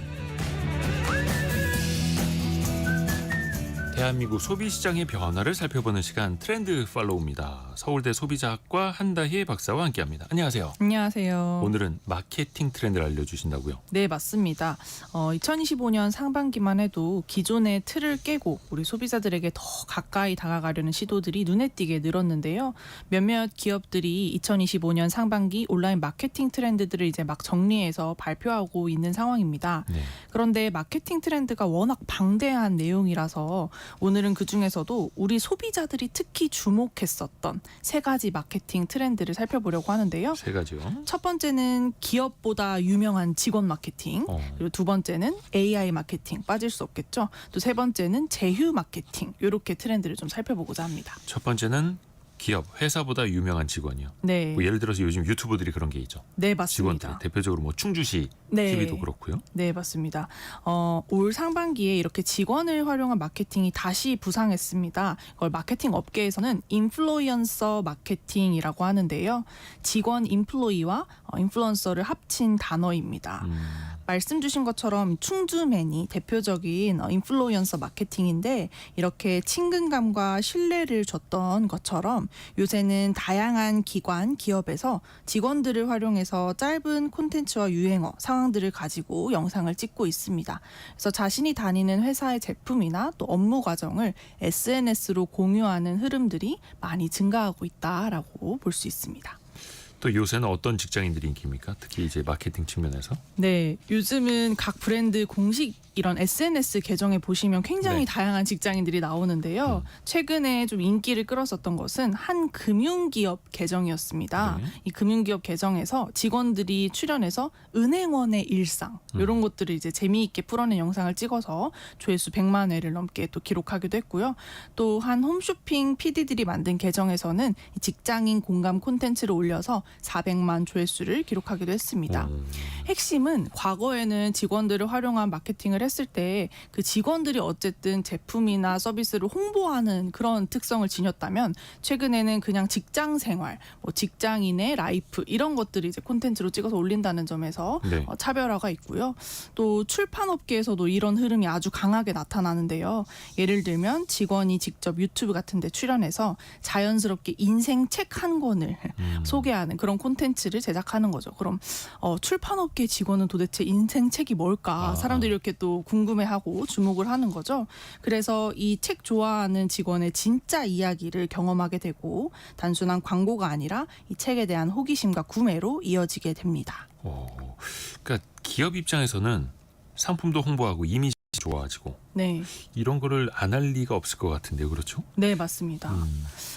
대한민국 소비시장의 변화를 살펴보는 시간 트렌드 팔로우입니다. 서울대 소비자학과 한다희 박사와 함께합니다. 안녕하세요.
안녕하세요.
오늘은 마케팅 트렌드를 알려주신다고요?
네, 맞습니다. 2025년 상반기만 해도 기존의 틀을 깨고 우리 소비자들에게 더 가까이 다가가려는 시도들이 눈에 띄게 늘었는데요. 몇몇 기업들이 2025년 상반기 온라인 마케팅 트렌드들을 이제 막 정리해서 발표하고 있는 상황입니다.
네.
그런데 마케팅 트렌드가 워낙 방대한 내용이라서 오늘은 그중에서도 우리 소비자들이 특히 주목했었던 세 가지 마케팅 트렌드를 살펴보려고 하는데요.
세 가지요.
첫 번째는 기업보다 유명한 직원 마케팅, 그리고 두 번째는 AI 마케팅, 빠질 수 없겠죠. 또 세 번째는 제휴 마케팅, 이렇게 트렌드를 좀 살펴보고자 합니다.
첫 번째는 기업, 회사보다 유명한 직원이요.
네,
뭐 예를 들어서 요즘 유튜브들이 그런 게 있죠.
네
직원들
맞습니다.
대표적으로 뭐 충주시
네.
TV도 그렇고요.
네, 맞습니다. 올 상반기에 이렇게 직원을 활용한 마케팅이 다시 부상했습니다. 이걸 마케팅 업계에서는 인플루언서 마케팅이라고 하는데요. 직원 인플로이와 인플루언서를 합친 단어입니다. 말씀 주신 것처럼 충주맨이 대표적인 인플루언서 마케팅인데 이렇게 친근감과 신뢰를 줬던 것처럼 요새는 다양한 기관, 기업에서 직원들을 활용해서 짧은 콘텐츠와 유행어, 상황들을 가지고 영상을 찍고 있습니다. 그래서 자신이 다니는 회사의 제품이나 또 업무 과정을 SNS로 공유하는 흐름들이 많이 증가하고 있다라고 볼 수 있습니다.
또 요새는 어떤 직장인들이 인기입니까? 특히 이제 마케팅 측면에서.
네, 요즘은 각 브랜드 공식 이런 SNS 계정에 보시면 굉장히
네.
다양한 직장인들이 나오는데요. 최근에 좀 인기를 끌었었던 것은 한 금융기업 계정이었습니다.
네.
이 금융기업 계정에서 직원들이 출연해서 은행원의 일상 이런 것들을 이제 재미있게 풀어낸 영상을 찍어서 조회수 100만 회를 넘게 또 기록하기도 했고요. 또 한 홈쇼핑 PD들이 만든 계정에서는 이 직장인 공감 콘텐츠를 올려서 400만 조회수를 기록하기도 했습니다. 핵심은 과거에는 직원들을 활용한 마케팅을 했을 때 그 직원들이 어쨌든 제품이나 서비스를 홍보하는 그런 특성을 지녔다면 최근에는 그냥 직장 생활, 뭐 직장인의 라이프 이런 것들이 이제 콘텐츠로 찍어서 올린다는 점에서
네.
차별화가 있고요. 또 출판업계에서도 이런 흐름이 아주 강하게 나타나는데요. 예를 들면 직원이 직접 유튜브 같은 데 출연해서 자연스럽게 인생 책 한 권을 소개하는 그런 콘텐츠를 제작하는 거죠. 그럼 출판업계 직원은 도대체 인생 책이 뭘까? 사람들이 이렇게 또 궁금해하고 주목을 하는 거죠. 그래서 이 책 좋아하는 직원의 진짜 이야기를 경험하게 되고 단순한 광고가 아니라 이 책에 대한 호기심과 구매로 이어지게 됩니다.
그러니까 기업 입장에서는 상품도 홍보하고 이미지 좋아지고
네,
이런 거를 안 할 리가 없을 것 같은데요. 그렇죠?
네 맞습니다.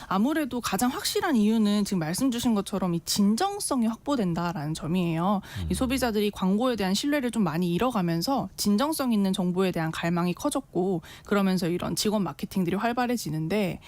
아무래도 가장 확실한 이유는 지금 말씀 주신 것처럼 이 진정성이 확보된다라는 점이에요. 이 소비자들이 광고에 대한 신뢰를 좀 많이 잃어가면서 진정성 있는 정보에 대한 갈망이 커졌고 그러면서 이런 직원 마케팅들이 활발해지는데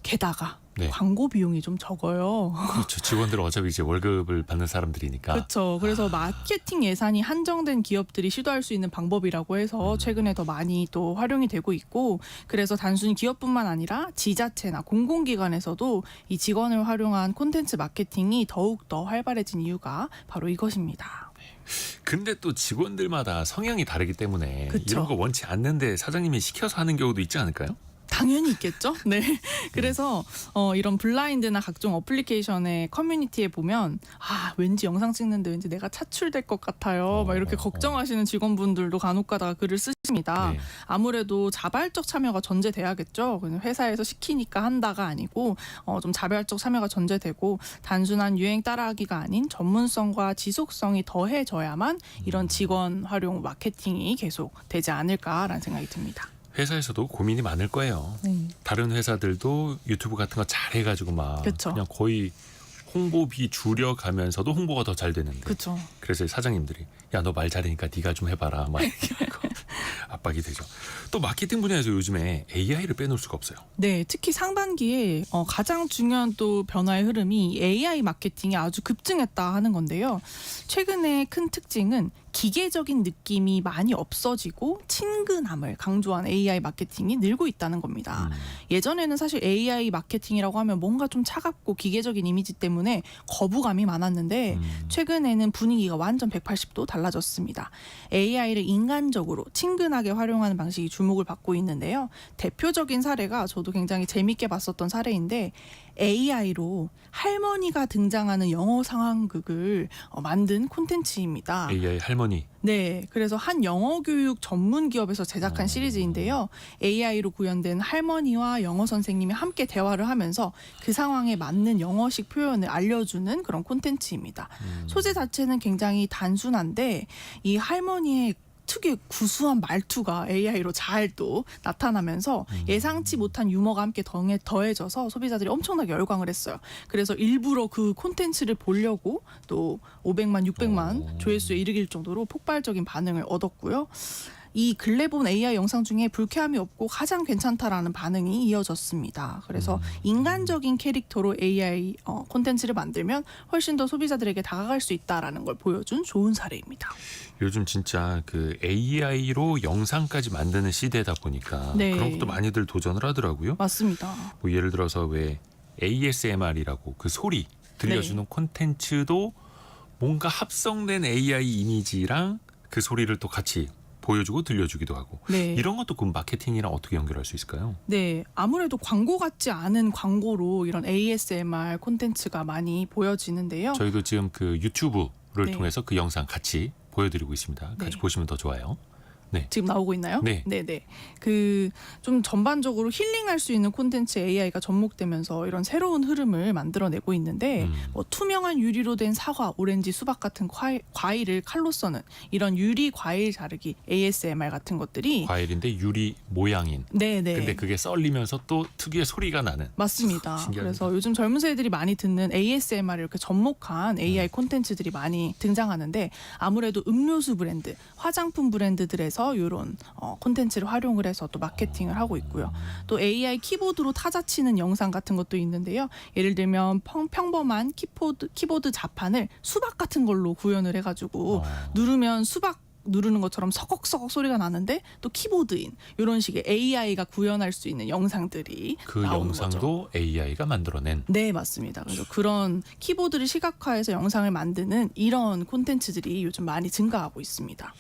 게다가
네.
광고 비용이 좀 적어요.
그렇죠. 직원들 어차피 이제 월급을 받는 사람들이니까.
그렇죠. 그래서 마케팅 예산이 한정된 기업들이 시도할 수 있는 방법이라고 해서 최근에 더 많이 또 활용이 되고 있고 그래서 단순히 기업뿐만 아니라 지자체나 공공기관에서도 이 직원을 활용한 콘텐츠 마케팅이 더욱 더 활발해진 이유가 바로 이것입니다.
근데 또 직원들마다 성향이 다르기 때문에
그쵸.
이런 거 원치 않는데 사장님이 시켜서 하는 경우도 있지 않을까요?
당연히 있겠죠. 네. 그래서 이런 블라인드나 각종 어플리케이션의 커뮤니티에 보면 왠지 영상 찍는데 왠지 내가 차출될 것 같아요. 막 이렇게 걱정하시는 직원분들도 간혹가다가 글을 쓰십니다.
네.
아무래도 자발적 참여가 전제돼야겠죠. 그냥 회사에서 시키니까 한다가 아니고 좀 자발적 참여가 전제되고 단순한 유행 따라하기가 아닌 전문성과 지속성이 더해져야만 이런 직원 활용 마케팅이 계속 되지 않을까라는 생각이 듭니다.
회사에서도 고민이 많을 거예요. 다른 회사들도 유튜브 같은 거 잘해가지고 막
그쵸.
그냥 거의 홍보비 줄여가면서도 홍보가 더 잘 되는데
그렇죠.
그래서 사장님들이 야 너 말 잘하니까 네가 좀 해봐라 막 이렇게 하고 압박이 되죠. 또 마케팅 분야에서 요즘에 AI를 빼놓을 수가 없어요.
네, 특히 상반기에 가장 중요한 또 변화의 흐름이 AI 마케팅이 아주 급증했다 하는 건데요. 최근에 큰 특징은 기계적인 느낌이 많이 없어지고 친근함을 강조한 AI 마케팅이 늘고 있다는 겁니다. 예전에는 사실 AI 마케팅이라고 하면 뭔가 좀 차갑고 기계적인 이미지 때문에 거부감이 많았는데 최근에는 분위기가 완전 180도 달라졌습니다. AI를 인간적으로 친근하게 활용하는 방식이 주목을 받고 있는데요. 대표적인 사례가 저도 굉장히 재밌게 봤었던 사례인데 AI로 할머니가 등장하는 영어 상황극을 만든 콘텐츠입니다.
AI 할머니.
네, 그래서 한 영어 교육 전문 기업에서 제작한 시리즈인데요. AI로 구현된 할머니와 영어 선생님이 함께 대화를 하면서 그 상황에 맞는 영어식 표현을 알려주는 그런 콘텐츠입니다. 소재 자체는 굉장히 단순한데 이 할머니의 특유의 구수한 말투가 AI로 잘 또 나타나면서 예상치 못한 유머가 함께 더해져서 소비자들이 엄청나게 열광을 했어요. 그래서 일부러 그 콘텐츠를 보려고 또 500만, 600만 조회수에 이르길 정도로 폭발적인 반응을 얻었고요. 이 근래 본 AI 영상 중에 불쾌함이 없고 가장 괜찮다라는 반응이 이어졌습니다. 그래서 인간적인 캐릭터로 AI 콘텐츠를 만들면 훨씬 더 소비자들에게 다가갈 수 있다라는 걸 보여준 좋은 사례입니다.
요즘 진짜 그 AI로 영상까지 만드는 시대다 보니까
네.
그런 것도 많이들 도전을 하더라고요.
맞습니다.
뭐 예를 들어서 왜 ASMR이라고 그 소리 들려주는 콘텐츠도 뭔가 합성된 AI 이미지랑 그 소리를 또 같이 보여주고 들려주기도 하고
네.
이런 것도 그 마케팅이랑 어떻게 연결할 수 있을까요?
네, 아무래도 광고 같지 않은 광고로 이런 ASMR 콘텐츠가 많이 보여지는데요.
저희도 지금 그 유튜브를
네.
통해서 그 영상 같이 보여드리고 있습니다. 같이
네.
보시면 더 좋아요. 네.
지금 나오고 있나요?
네.
네네. 그 좀 전반적으로 힐링할 수 있는 콘텐츠 AI가 접목되면서 이런 새로운 흐름을 만들어내고 있는데 뭐 투명한 유리로 된 사과, 오렌지, 수박 같은 과일을 칼로 써는 이런 유리 과일 자르기 ASMR 같은 것들이
과일인데 유리 모양인.
네네.
근데 그게 썰리면서 또 특유의 소리가 나는.
맞습니다.
신기합니다.
그래서 요즘 젊은 세대들이 많이 듣는 ASMR을 이렇게 접목한 AI 콘텐츠들이 많이 등장하는데 아무래도 음료수 브랜드, 화장품 브랜드들에서 이런 콘텐츠를 활용을 해서 또 마케팅을 하고 있고요. 또 AI 키보드로 타자 치는 영상 같은 것도 있는데요. 예를 들면 평범한 키보드 자판을 수박 같은 걸로 구현을 해가지고 누르면 수박 누르는 것처럼 서걱서걱 소리가 나는데 또 키보드인 이런 식의 AI가 구현할 수 있는 영상들이
그
나오는
영상도
거죠.
AI가 만들어낸.
네, 맞습니다. 그래서 그런 키보드를 시각화해서 영상을 만드는 이런 콘텐츠들이 요즘 많이 증가하고 있습니다.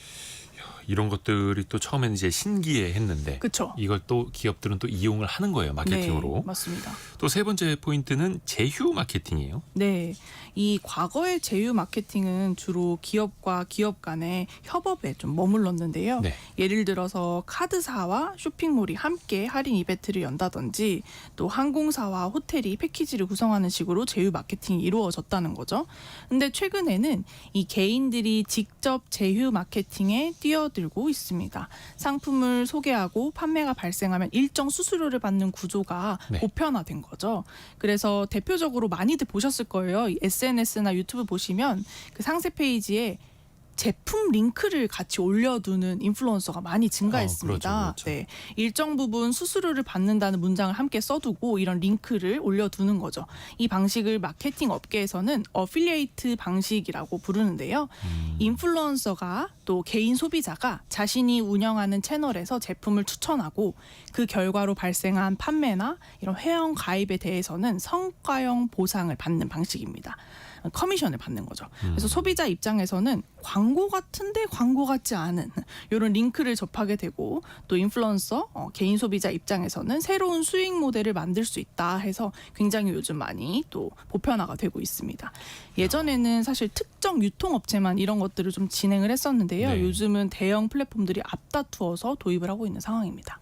이런 것들이 또 처음에는 이제 신기해했는데
그렇죠?
이걸 또 기업들은 또 이용을 하는 거예요, 마케팅으로.
네, 맞습니다.
또 세 번째 포인트는 제휴 마케팅이에요.
네, 이 과거의 제휴 마케팅은 주로 기업과 기업 간의 협업에 좀 머물렀는데요.
네.
예를 들어서 카드사와 쇼핑몰이 함께 할인 이벤트를 연다든지 또 항공사와 호텔이 패키지를 구성하는 식으로 제휴 마케팅이 이루어졌다는 거죠. 근데 최근에는 이 개인들이 직접 제휴 마케팅에 뛰어들고 있습니다. 상품을 소개하고 판매가 발생하면 일정 수수료를 받는 구조가
네.
보편화된 거죠. 그래서 대표적으로 많이들 보셨을 거예요. SNS나 유튜브 보시면 그 상세 페이지에 제품 링크를 같이 올려두는 인플루언서가 많이 증가했습니다.
그렇죠, 그렇죠.
네, 일정 부분 수수료를 받는다는 문장을 함께 써두고 이런 링크를 올려두는 거죠. 이 방식을 마케팅 업계에서는 어필리에이트 방식이라고 부르는데요. 인플루언서가 또 개인 소비자가 자신이 운영하는 채널에서 제품을 추천하고 그 결과로 발생한 판매나 이런 회원 가입에 대해서는 성과형 보상을 받는 방식입니다. 커미션을 받는 거죠. 그래서 소비자 입장에서는 광고 같은데 광고 같지 않은 이런 링크를 접하게 되고 또 인플루언서 개인 소비자 입장에서는 새로운 수익 모델을 만들 수 있다 해서 굉장히 요즘 많이 또 보편화가 되고 있습니다. 예전에는 사실 특정 유통업체만 이런 것들을 좀 진행을 했었는데요.
네.
요즘은 대형 플랫폼들이 앞다투어서 도입을 하고 있는 상황입니다.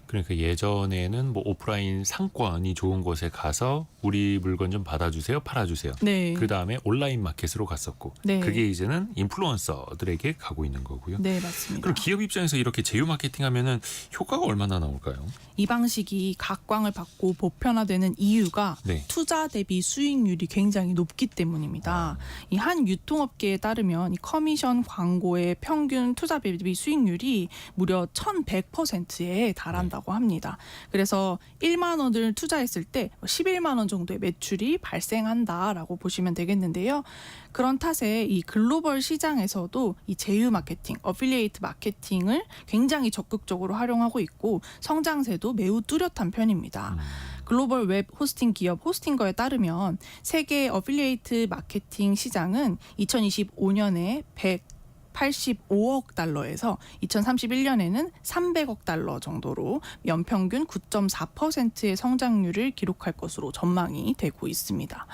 그러니까 예전에는 뭐 오프라인 상권이 좋은 곳에 가서 우리 물건 좀 받아주세요, 팔아주세요.
네.
그 다음에 온라인 마켓으로 갔었고,
네.
그게 이제는 인플루언서들에게 가고 있는 거고요.
네, 맞습니다.
그럼 기업 입장에서 이렇게 제휴 마케팅하면은 효과가 얼마나 나올까요?
이 방식이 각광을 받고 보편화되는 이유가
네.
투자 대비 수익률이 굉장히 높기 때문입니다. 이 한 유통업계에 따르면 이 커미션 광고의 평균 투자 대비 수익률이 무려 1,100%에 달한다고 합니다. 그래서 1만 원을 투자했을 때 11만 원 정도의 매출이 발생한다라고 보시면 되겠는데요. 그런 탓에 이 글로벌 시장에서도 이 제휴 마케팅, 어필리에이트 마케팅을 굉장히 적극적으로 활용하고 있고 성장세도 매우 뚜렷한 편입니다. 글로벌 웹 호스팅 기업 호스팅거에 따르면 세계 어필리에이트 마케팅 시장은 2025년에 185억 달러에서 2031년에는 300억 달러 정도로 연평균 9.4%의 성장률을 기록할 것으로 전망이 되고 있습니다.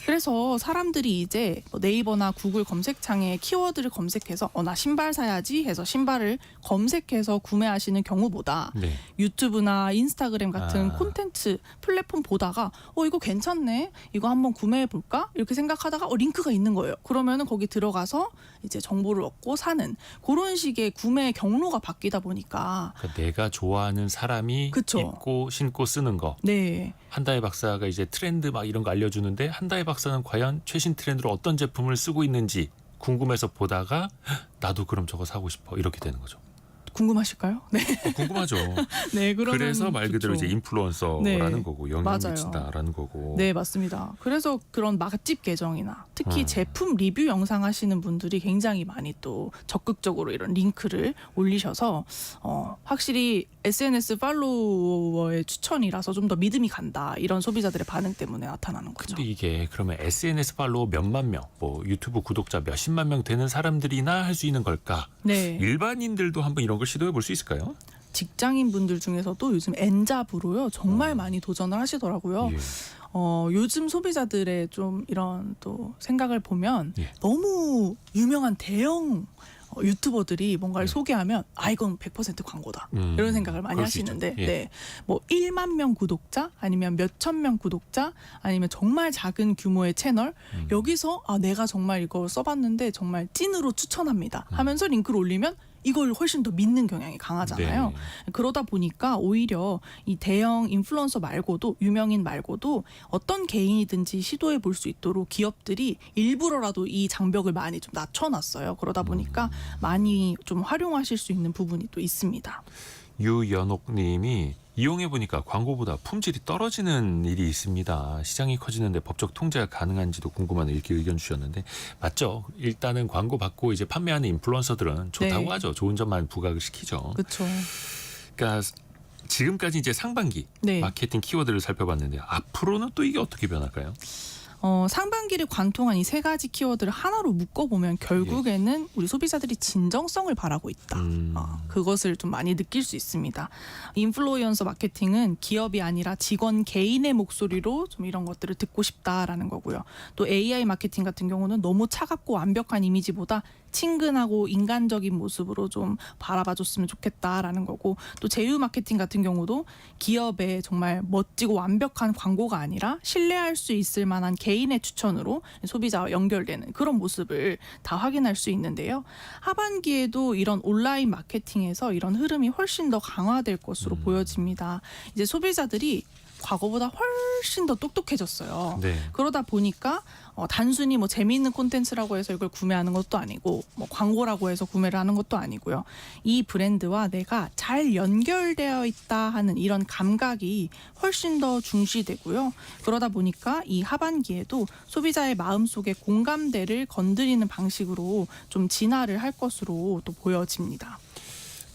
그래서 사람들이 이제 네이버나 구글 검색창에 키워드를 검색해서 나 신발 사야지 해서 신발을 검색해서 구매하시는 경우보다
네.
유튜브나 인스타그램 같은
아.
콘텐츠 플랫폼 보다가 이거 괜찮네, 이거 한번 구매해 볼까 이렇게 생각하다가 링크가 있는 거예요. 그러면은 거기 들어가서 이제 정보를 얻고 사는 그런 식의 구매 경로가 바뀌다 보니까
그러니까 내가 좋아하는 사람이
그쵸.
입고 신고 쓰는 거.
네.
한다혜 박사가 이제 트렌드 막 이런 거 알려주는데 한다혜 박사는 과연 최신 트렌드로 어떤 제품을 쓰고 있는지 궁금해서 보다가 나도 그럼 저거 사고 싶어 이렇게 되는 거죠.
궁금하실까요? 네.
궁금하죠.
네, 그러면
그래서 말 그대로
좋죠.
이제 인플루언서라는
네,
거고 영향
맞아요.
미친다라는 거고.
네, 맞습니다. 그래서 그런 맛집 계정이나 특히
음.
제품 리뷰 영상 하시는 분들이 굉장히 많이 또 적극적으로 이런 링크를 올리셔서 확실히 SNS 팔로워의 추천이라서 좀 더 믿음이 간다 이런 소비자들의 반응 때문에 나타나는 거죠.
근데 이게 그러면 SNS 팔로워 몇만 명, 뭐 유튜브 구독자 몇십만 명 되는 사람들이나 할 수 있는 걸까?
네.
일반인들도 한번 이런 걸 시도해 볼 수 있을까요?
직장인 분들 중에서도 요즘 N잡으로요 정말 많이 도전을 하시더라고요.
예.
요즘 소비자들의 좀 이런 또 생각을 보면
예.
너무 유명한 대형 유튜버들이 뭔가를
네.
소개하면 이건 100% 광고다.
음,
이런 생각을 많이
그럴 수 있죠.
하시는데
예.
네. 뭐 1만 명 구독자 아니면 몇천 명 구독자 아니면 정말 작은 규모의 채널 여기서 내가 정말 이걸 써봤는데 정말 찐으로 추천합니다 하면서 링크를 올리면 이걸 훨씬 더 믿는 경향이 강하잖아요.
네.
그러다 보니까 오히려 이 대형 인플루언서 말고도 유명인 말고도 어떤 개인이든지 시도해 볼 수 있도록 기업들이 일부러라도 이 장벽을 많이 좀 낮춰놨어요. 그러다 보니까 많이 좀 활용하실 수 있는 부분이 또 있습니다.
유연옥님이 이용해보니까 광고보다 품질이 떨어지는 일이 있습니다. 시장이 커지는데 법적 통제가 가능한지도 궁금하네 이렇게 의견 주셨는데 맞죠. 일단은 광고 받고 이제 판매하는 인플루언서들은 좋다고
네.
하죠. 좋은 점만 부각을 시키죠.
그렇죠.
그러니까 지금까지 이제 상반기
네.
마케팅 키워드를 살펴봤는데 앞으로는 또 이게 어떻게 변할까요?
상반기를 관통한 이 세 가지 키워드를 하나로 묶어보면 결국에는 우리 소비자들이 진정성을 바라고 있다. 그것을 좀 많이 느낄 수 있습니다. 인플루언서 마케팅은 기업이 아니라 직원 개인의 목소리로 좀 이런 것들을 듣고 싶다라는 거고요. 또 AI 마케팅 같은 경우는 너무 차갑고 완벽한 이미지보다 친근하고 인간적인 모습으로 좀 바라봐줬으면 좋겠다라는 거고 또 제휴 마케팅 같은 경우도 기업의 정말 멋지고 완벽한 광고가 아니라 신뢰할 수 있을 만한 개인의 추천으로 소비자와 연결되는 그런 모습을 다 확인할 수 있는데요. 하반기에도 이런 온라인 마케팅에서 이런 흐름이 훨씬 더 강화될 것으로 보여집니다. 이제 소비자들이 과거보다 훨씬 더 똑똑해졌어요.
네.
그러다 보니까 단순히 뭐 재미있는 콘텐츠라고 해서 이걸 구매하는 것도 아니고 뭐 광고라고 해서 구매를 하는 것도 아니고요. 이 브랜드와 내가 잘 연결되어 있다 하는 이런 감각이 훨씬 더 중시되고요. 그러다 보니까 이 하반기에도 소비자의 마음속의 공감대를 건드리는 방식으로 좀 진화를 할 것으로 또 보여집니다.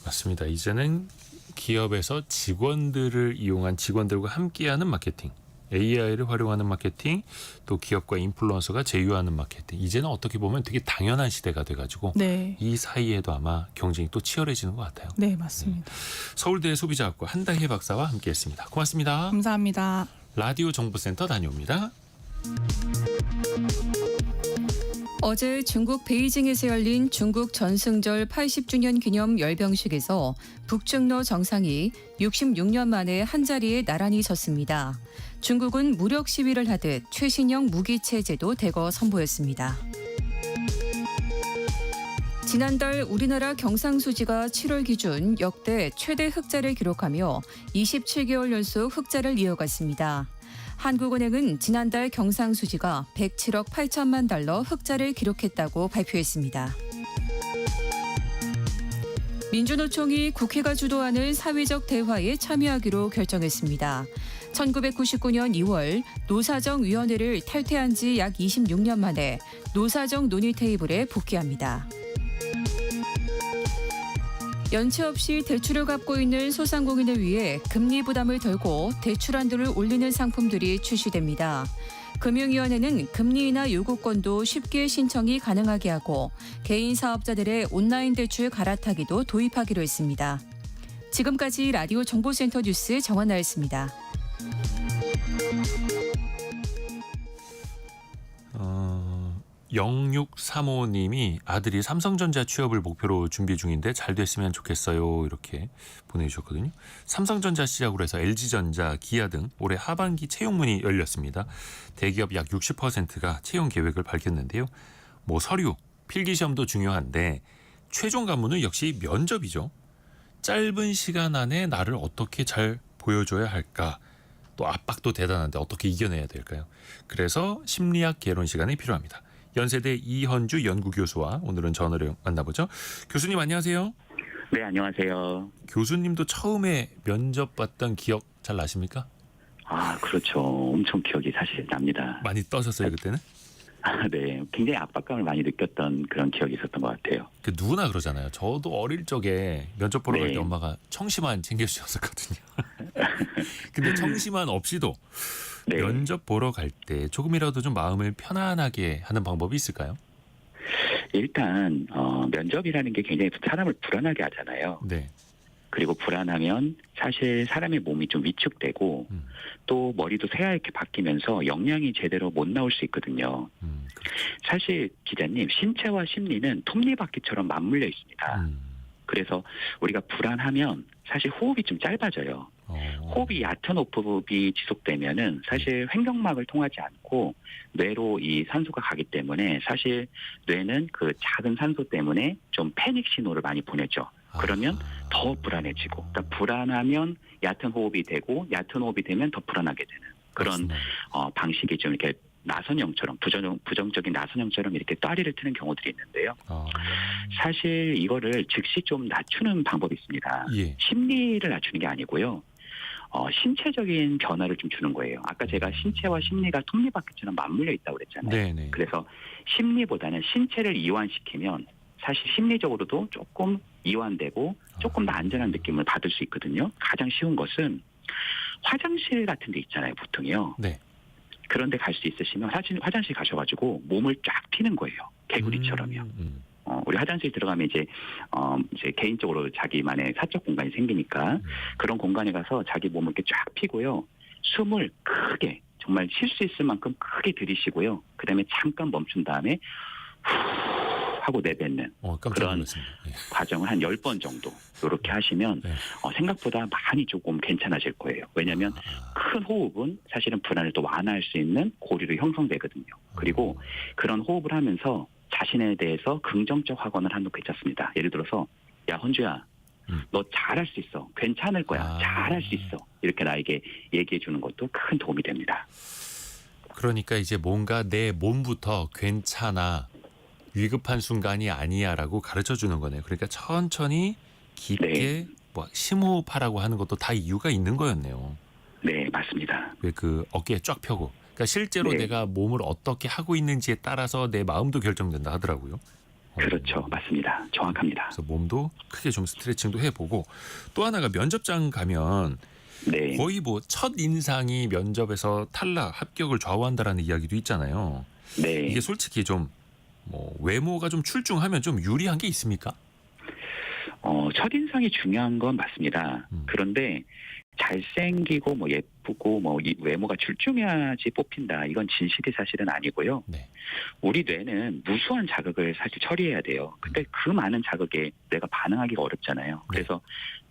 맞습니다. 이제는 기업에서 직원들을 이용한 직원들과 함께하는 마케팅, AI를 활용하는 마케팅, 또 기업과 인플루언서가 제휴하는 마케팅. 이제는 어떻게 보면 되게 당연한 시대가 돼가지고
네.
이 사이에도 아마 경쟁이 또 치열해지는 것 같아요.
네, 맞습니다.
서울대 소비자학과 한다혜 박사와 함께했습니다. 고맙습니다.
감사합니다.
라디오 정보센터 다녀옵니다.
어제 중국 베이징에서 열린 중국 전승절 80주년 기념 열병식에서 북중러 정상이 66년 만에 한자리에 나란히 섰습니다. 중국은 무력 시위를 하듯 최신형 무기 체제도 대거 선보였습니다. 지난달 우리나라 경상수지가 7월 기준 역대 최대 흑자를 기록하며 27개월 연속 흑자를 이어갔습니다. 한국은행은 지난달 경상수지가 107억 8천만 달러 흑자를 기록했다고 발표했습니다. 민주노총이 국회가 주도하는 사회적 대화에 참여하기로 결정했습니다. 1999년 2월 노사정위원회를 탈퇴한 지 약 26년 만에 노사정 논의 테이블에 복귀합니다. 연체 없이 대출을 갚고 있는 소상공인을 위해 금리 부담을 덜고 대출 한도를 올리는 상품들이 출시됩니다. 금융위원회는 금리 인하 요구권도 쉽게 신청이 가능하게 하고 개인 사업자들의 온라인 대출 갈아타기도 도입하기로 했습니다. 지금까지 라디오 정보센터 뉴스 정원나였습니다.
0635님이 아들이 삼성전자 취업을 목표로 준비 중인데 잘 됐으면 좋겠어요 이렇게 보내주셨거든요. 삼성전자 시작으로 해서 LG전자, 기아 등 올해 하반기 채용문이 열렸습니다. 대기업 약 60%가 채용 계획을 밝혔는데요. 뭐 서류, 필기시험도 중요한데 최종 관문은 역시 면접이죠. 짧은 시간 안에 나를 어떻게 잘 보여줘야 할까? 또 압박도 대단한데 어떻게 이겨내야 될까요? 그래서 심리학 개론 시간이 필요합니다. 연세대 이현주 연구교수와 오늘은 전화를 만나보죠. 교수님 안녕하세요.
네, 안녕하세요.
교수님도 처음에 면접 봤던 기억 잘 나십니까?
아, 그렇죠. 엄청 기억이 사실 납니다.
많이 떠셨어요 그때는?
네, 굉장히 압박감을 많이 느꼈던 그런 기억이 있었던 것 같아요.
그 누구나 그러잖아요. 저도 어릴 적에 면접 보러 갈 때
네.
엄마가 청심환 챙겨주셨었거든요. 근데 청심환 없이도
네.
면접 보러 갈 때 조금이라도 좀 마음을 편안하게 하는 방법이 있을까요?
일단 면접이라는 게 굉장히 사람을 불안하게 하잖아요.
네.
그리고 불안하면 사실 사람의 몸이 좀 위축되고 또 머리도 새하얗게 바뀌면서 영양이 제대로 못 나올 수 있거든요. 사실 기자님, 신체와 심리는 톱니바퀴처럼 맞물려 있습니다. 그래서 우리가 불안하면 사실 호흡이 좀 짧아져요. 호흡이 얕은 호흡이 지속되면은 사실 횡격막을 통하지 않고 뇌로 이 산소가 가기 때문에 사실 뇌는 그 작은 산소 때문에 좀 패닉 신호를 많이 보내죠. 그러면 더 불안해지고, 그러니까 불안하면 얕은 호흡이 되고 얕은 호흡이 되면 더 불안하게 되는 그런 방식이 좀 이렇게 나선형처럼 부정적인 나선형처럼 이렇게 따리를 트는 경우들이 있는데요. 사실 이거를 즉시 좀 낮추는 방법이 있습니다.
예.
심리를 낮추는 게 아니고요. 신체적인 변화를 좀 주는 거예요. 아까 제가 신체와 심리가 톱니바퀴처럼 맞물려 있다고 그랬잖아요.
네네.
그래서 심리보다는 신체를 이완시키면 사실 심리적으로도 조금 이완되고 조금 더 안전한 느낌을 받을 수 있거든요. 가장 쉬운 것은 화장실 같은 데 있잖아요, 보통이요.
네.
그런 데 갈 수 있으시면 화장실 가셔가지고 몸을 쫙 피는 거예요. 개구리처럼요. 우리 화장실 들어가면 이제 개인적으로 자기만의 사적 공간이 생기니까 그런 공간에 가서 자기 몸을 이렇게 쫙 피고요. 숨을 크게, 정말 쉴 수 있을 만큼 크게 들이쉬고요. 그 다음에 잠깐 멈춘 다음에 후 하고 내뱉는
깜짝
그런
놀랐습니다. 예.
과정을 한 10번 정도 이렇게 하시면
네.
생각보다 많이 조금 괜찮아질 거예요. 왜냐하면 큰 호흡은 사실은 불안을 또 완화할 수 있는 고리로 형성되거든요. 그리고 그런 호흡을 하면서 자신에 대해서 긍정적 확언을 하면 괜찮습니다. 예를 들어서 야 헌주야, 너 잘할 수 있어. 괜찮을 거야. 잘할 수 있어. 이렇게 나에게 얘기해 주는 것도 큰 도움이 됩니다.
그러니까 이제 뭔가 내 몸부터 괜찮아, 위급한 순간이 아니야라고 가르쳐 주는 거네요. 그러니까 천천히 깊게
네.
뭐 심호흡하라고 하는 것도 다 이유가 있는 거였네요.
네, 맞습니다.
왜 그 어깨에 쫙 펴고. 그러니까 실제로
네.
내가 몸을 어떻게 하고 있는지에 따라서 내 마음도 결정된다 하더라고요.
그렇죠. 맞습니다. 정확합니다.
그래서 몸도 크게 좀 스트레칭도 해보고, 또 하나가 면접장 가면
네.
거의 뭐 첫 인상이 면접에서 탈락, 합격을 좌우한다라는 이야기도 있잖아요.
네.
이게 솔직히 좀 뭐 외모가 좀 출중하면 좀 유리한 게 있습니까?
첫인상이 중요한 건 맞습니다. 그런데 잘생기고 뭐 예쁘고 뭐 이 외모가 출중해야지 뽑힌다. 이건 진실이 사실은 아니고요.
네.
우리 뇌는 무수한 자극을 사실 처리해야 돼요. 근데 그 많은 자극에 뇌가 반응하기가 어렵잖아요. 그래서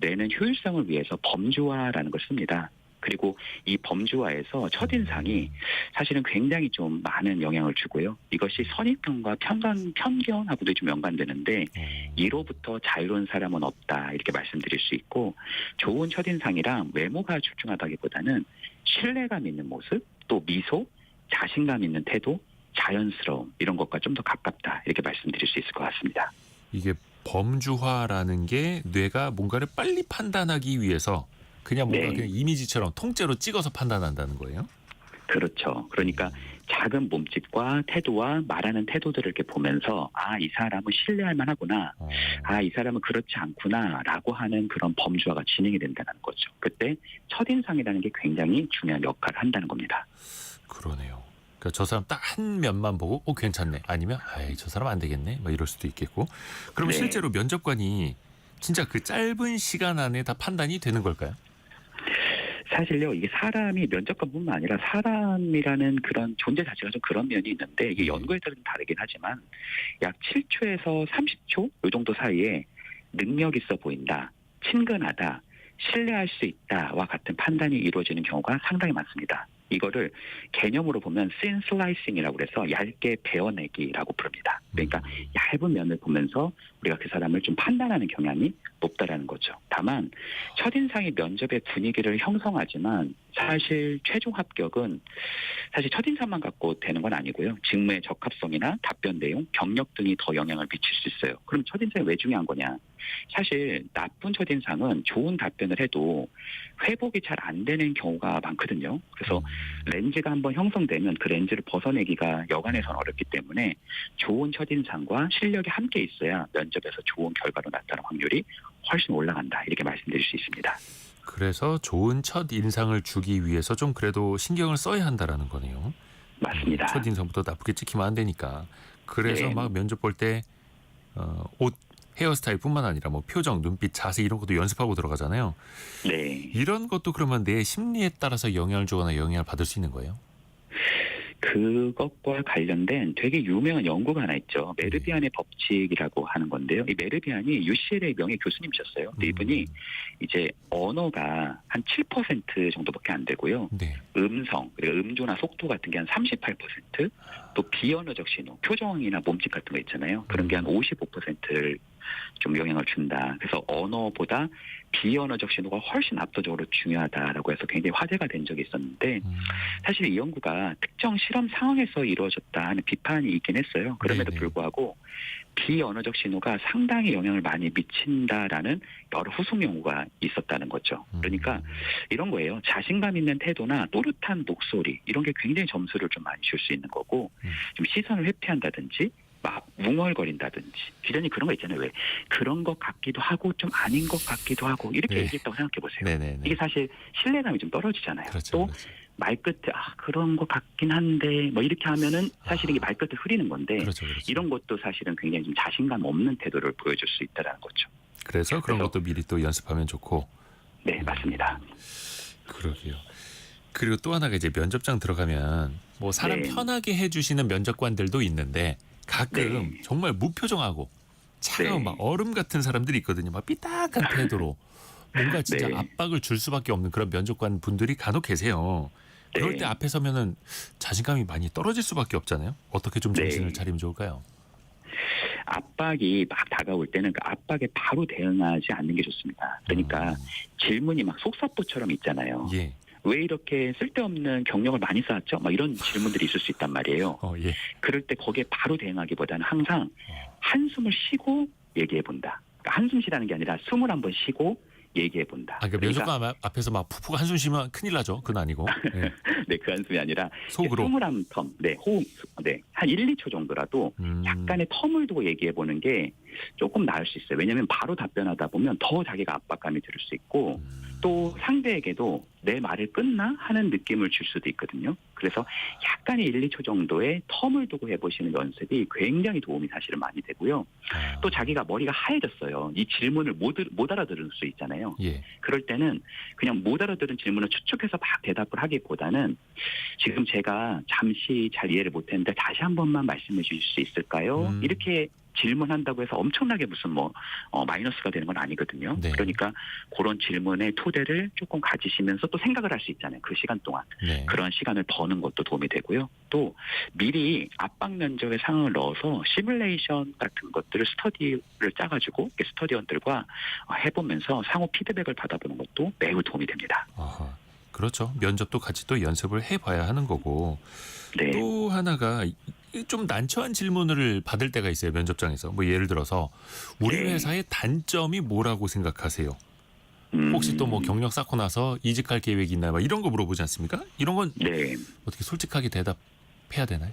뇌는 효율성을 위해서 범주화라는 걸 씁니다. 그리고 이 범주화에서 첫인상이 사실은 굉장히 좀 많은 영향을 주고요. 이것이 선입견과 편견하고도 좀 연관되는데 이로부터 자유로운 사람은 없다 이렇게 말씀드릴 수 있고, 좋은 첫인상이랑 외모가 출중하다기보다는 신뢰감 있는 모습, 또 미소, 자신감 있는 태도, 자연스러움 이런 것과 좀 더 가깝다 이렇게 말씀드릴 수 있을 것 같습니다.
이게 범주화라는 게 뇌가 뭔가를 빨리 판단하기 위해서 그냥 뭔가
네.
그냥 이미지처럼 통째로 찍어서 판단한다는 거예요?
그렇죠. 그러니까 작은 몸짓과 태도와 말하는 태도들을 이렇게 보면서 이 사람은 신뢰할 만하구나. 이 사람은 그렇지 않구나라고 하는 그런 범주화가 진행이 된다는 거죠. 그때 첫인상이라는 게 굉장히 중요한 역할을 한다는 겁니다.
그러네요. 그러니까 저 사람 딱 한 면만 보고 괜찮네. 아니면 저 사람 안 되겠네. 뭐 이럴 수도 있겠고. 그럼
네.
실제로 면접관이 진짜 그 짧은 시간 안에 다 판단이 되는 걸까요?
사실요, 이게 사람이 면접관뿐만 아니라 사람이라는 그런 존재 자체가 좀 그런 면이 있는데 이게 연구에 따라 좀 다르긴 하지만 약 7초에서 30초 이 정도 사이에 능력 있어 보인다, 친근하다, 신뢰할 수 있다와 같은 판단이 이루어지는 경우가 상당히 많습니다. 이거를 개념으로 보면 thin slicing이라고 해서 얇게 베어내기라고 부릅니다. 그러니까 얇은 면을 보면서 우리가 그 사람을 좀 판단하는 경향이 높다라는 거죠. 다만 첫인상이 면접의 분위기를 형성하지만 사실 최종 합격은 사실 첫인상만 갖고 되는 건 아니고요. 직무의 적합성이나 답변 내용, 경력 등이 더 영향을 미칠 수 있어요. 그럼 첫인상이 왜 중요한 거냐? 사실 나쁜 첫인상은 좋은 답변을 해도 회복이 잘 안 되는 경우가 많거든요. 그래서 렌즈가 한번 형성되면 그 렌즈를 벗어내기가 여간해서는 어렵기 때문에 좋은 첫인상과 실력이 함께 있어야 면접에서 좋은 결과로 나타날 확률이 훨씬 올라간다. 이렇게 말씀드릴 수 있습니다.
그래서 좋은 첫 인상을 주기 위해서 좀 그래도 신경을 써야 한다라는 거네요.
맞습니다.
첫 인상부터 나쁘게 찍히면 안 되니까. 그래서
네.
막 면접 볼 때 옷 헤어스타일뿐만 아니라 뭐 표정, 눈빛, 자세 이런 것도 연습하고 들어가잖아요.
네.
이런 것도 그러면 내 심리에 따라서 영향을 주거나 영향을 받을 수 있는 거예요?
그것과 관련된 되게 유명한 연구가 하나 있죠. 메르비안의 법칙이라고 하는 건데요. 이 메르비안이 UCLA 명예 교수님이셨어요. 근데 이분이 이제 언어가 한 7% 정도밖에 안 되고요.
네.
음성, 그리고 음조나 속도 같은 게 한 38%, 또 비언어적 신호, 표정이나 몸짓 같은 거 있잖아요. 그런 게 한 55%를 좀 영향을 준다. 그래서 언어보다 비언어적 신호가 훨씬 압도적으로 중요하다라고 해서 굉장히 화제가 된 적이 있었는데 사실 이 연구가 특정 실험 상황에서 이루어졌다 하는 비판이 있긴 했어요. 그럼에도
네네.
불구하고 비언어적 신호가 상당히 영향을 많이 미친다라는 여러 후속 연구가 있었다는 거죠. 그러니까 이런 거예요. 자신감 있는 태도나 또렷한 목소리 이런 게 굉장히 점수를 좀 많이 줄 수 있는 거고 좀 시선을 회피한다든지 막 웅얼거린다든지 기자님 그런 거 있잖아요. 왜 그런 것 같기도 하고 좀 아닌 것 같기도 하고 이렇게
네.
얘기했다고 생각해 보세요.
네네네.
이게 사실 신뢰감이 좀 떨어지잖아요.
그렇죠.
또
그렇죠.
말끝에 그런 것 같긴 한데 뭐 이렇게 하면은 사실 이게 말끝을 흐리는 건데
그렇죠. 그렇죠.
이런 것도 사실은 굉장히 좀 자신감 없는 태도를 보여줄 수 있다는 거죠.
그래서 그런
그래서-
것도 미리 또 연습하면 좋고.
네, 맞습니다.
그러게요. 그리고 또 하나가 이제 면접장 들어가면 뭐 사람
네.
편하게 해주시는 면접관들도 있는데 가끔
네.
정말 무표정하고 차가운
네.
막 얼음 같은 사람들이 있거든요. 막 삐딱한 태도로 뭔가 진짜
네.
압박을 줄 수밖에 없는 그런 면접관 분들이 간혹 계세요. 그럴
네.
때 앞에 서면은 자신감이 많이 떨어질 수밖에 없잖아요. 어떻게 좀
네.
정신을 차리면 좋을까요?
압박이 막 다가올 때는 그 압박에 바로 대응하지 않는 게 좋습니다. 그러니까 질문이 막 속사포처럼 있잖아요.
예.
왜 이렇게 쓸데없는 경력을 많이 쌓았죠? 막 이런 질문들이 있을 수 있단 말이에요.
예.
그럴 때 거기에 바로 대응하기보다는 항상 한숨을 쉬고 얘기해 본다. 그러니까 한숨 쉬라는 게 아니라 숨을 한번 쉬고 얘기해 본다.
아, 그러니까 면접관 앞에서 막 푹푹 한숨 쉬면 큰일 나죠. 그건 아니고. 예.
네, 그 한숨이 아니라
속으로.
숨을 한 텀, 네, 호흡, 네, 한 1, 2초 정도라도 약간의 텀을 두고 얘기해 보는 게 조금 나을 수 있어요. 왜냐하면 바로 답변하다 보면 더 자기가 압박감이 들을 수 있고 또 상대에게도 내 말을 끝나 하는 느낌을 줄 수도 있거든요. 그래서 약간의 1, 2초 정도의 텀을 두고 해보시는 연습이 굉장히 도움이 사실은 많이 되고요.
아,
또 자기가 머리가 하얘졌어요. 이 질문을 못 알아들을 수 있잖아요.
예.
그럴 때는 그냥 못 알아들은 질문을 추측해서 막 대답을 하기보다는 지금 제가 잠시 잘 이해를 못했는데 다시 한 번만 말씀해 주실 수 있을까요? 이렇게 질문한다고 해서 엄청나게 무슨 마이너스가 되는 건 아니거든요.
네.
그러니까 그런 질문의 토대를 조금 가지시면서 또 생각을 할 수 있잖아요. 그 시간 동안.
네.
그런 시간을 버는 것도 도움이 되고요. 또 미리 압박 면접의 상황을 넣어서 시뮬레이션 같은 것들을 스터디를 짜가지고 스터디원들과 해보면서 상호 피드백을 받아보는 것도 매우 도움이 됩니다.
아하. 그렇죠. 면접도 같이 또 연습을 해봐야 하는 거고.
네.
또 하나가 좀 난처한 질문을 받을 때가 있어요. 면접장에서. 뭐 예를 들어서 우리
네.
회사의 단점이 뭐라고 생각하세요? 혹시 또 뭐 경력 쌓고 나서 이직할 계획이 있나요? 막 이런 거 물어보지 않습니까? 이런 건
네.
어떻게 솔직하게 대답해야 되나요?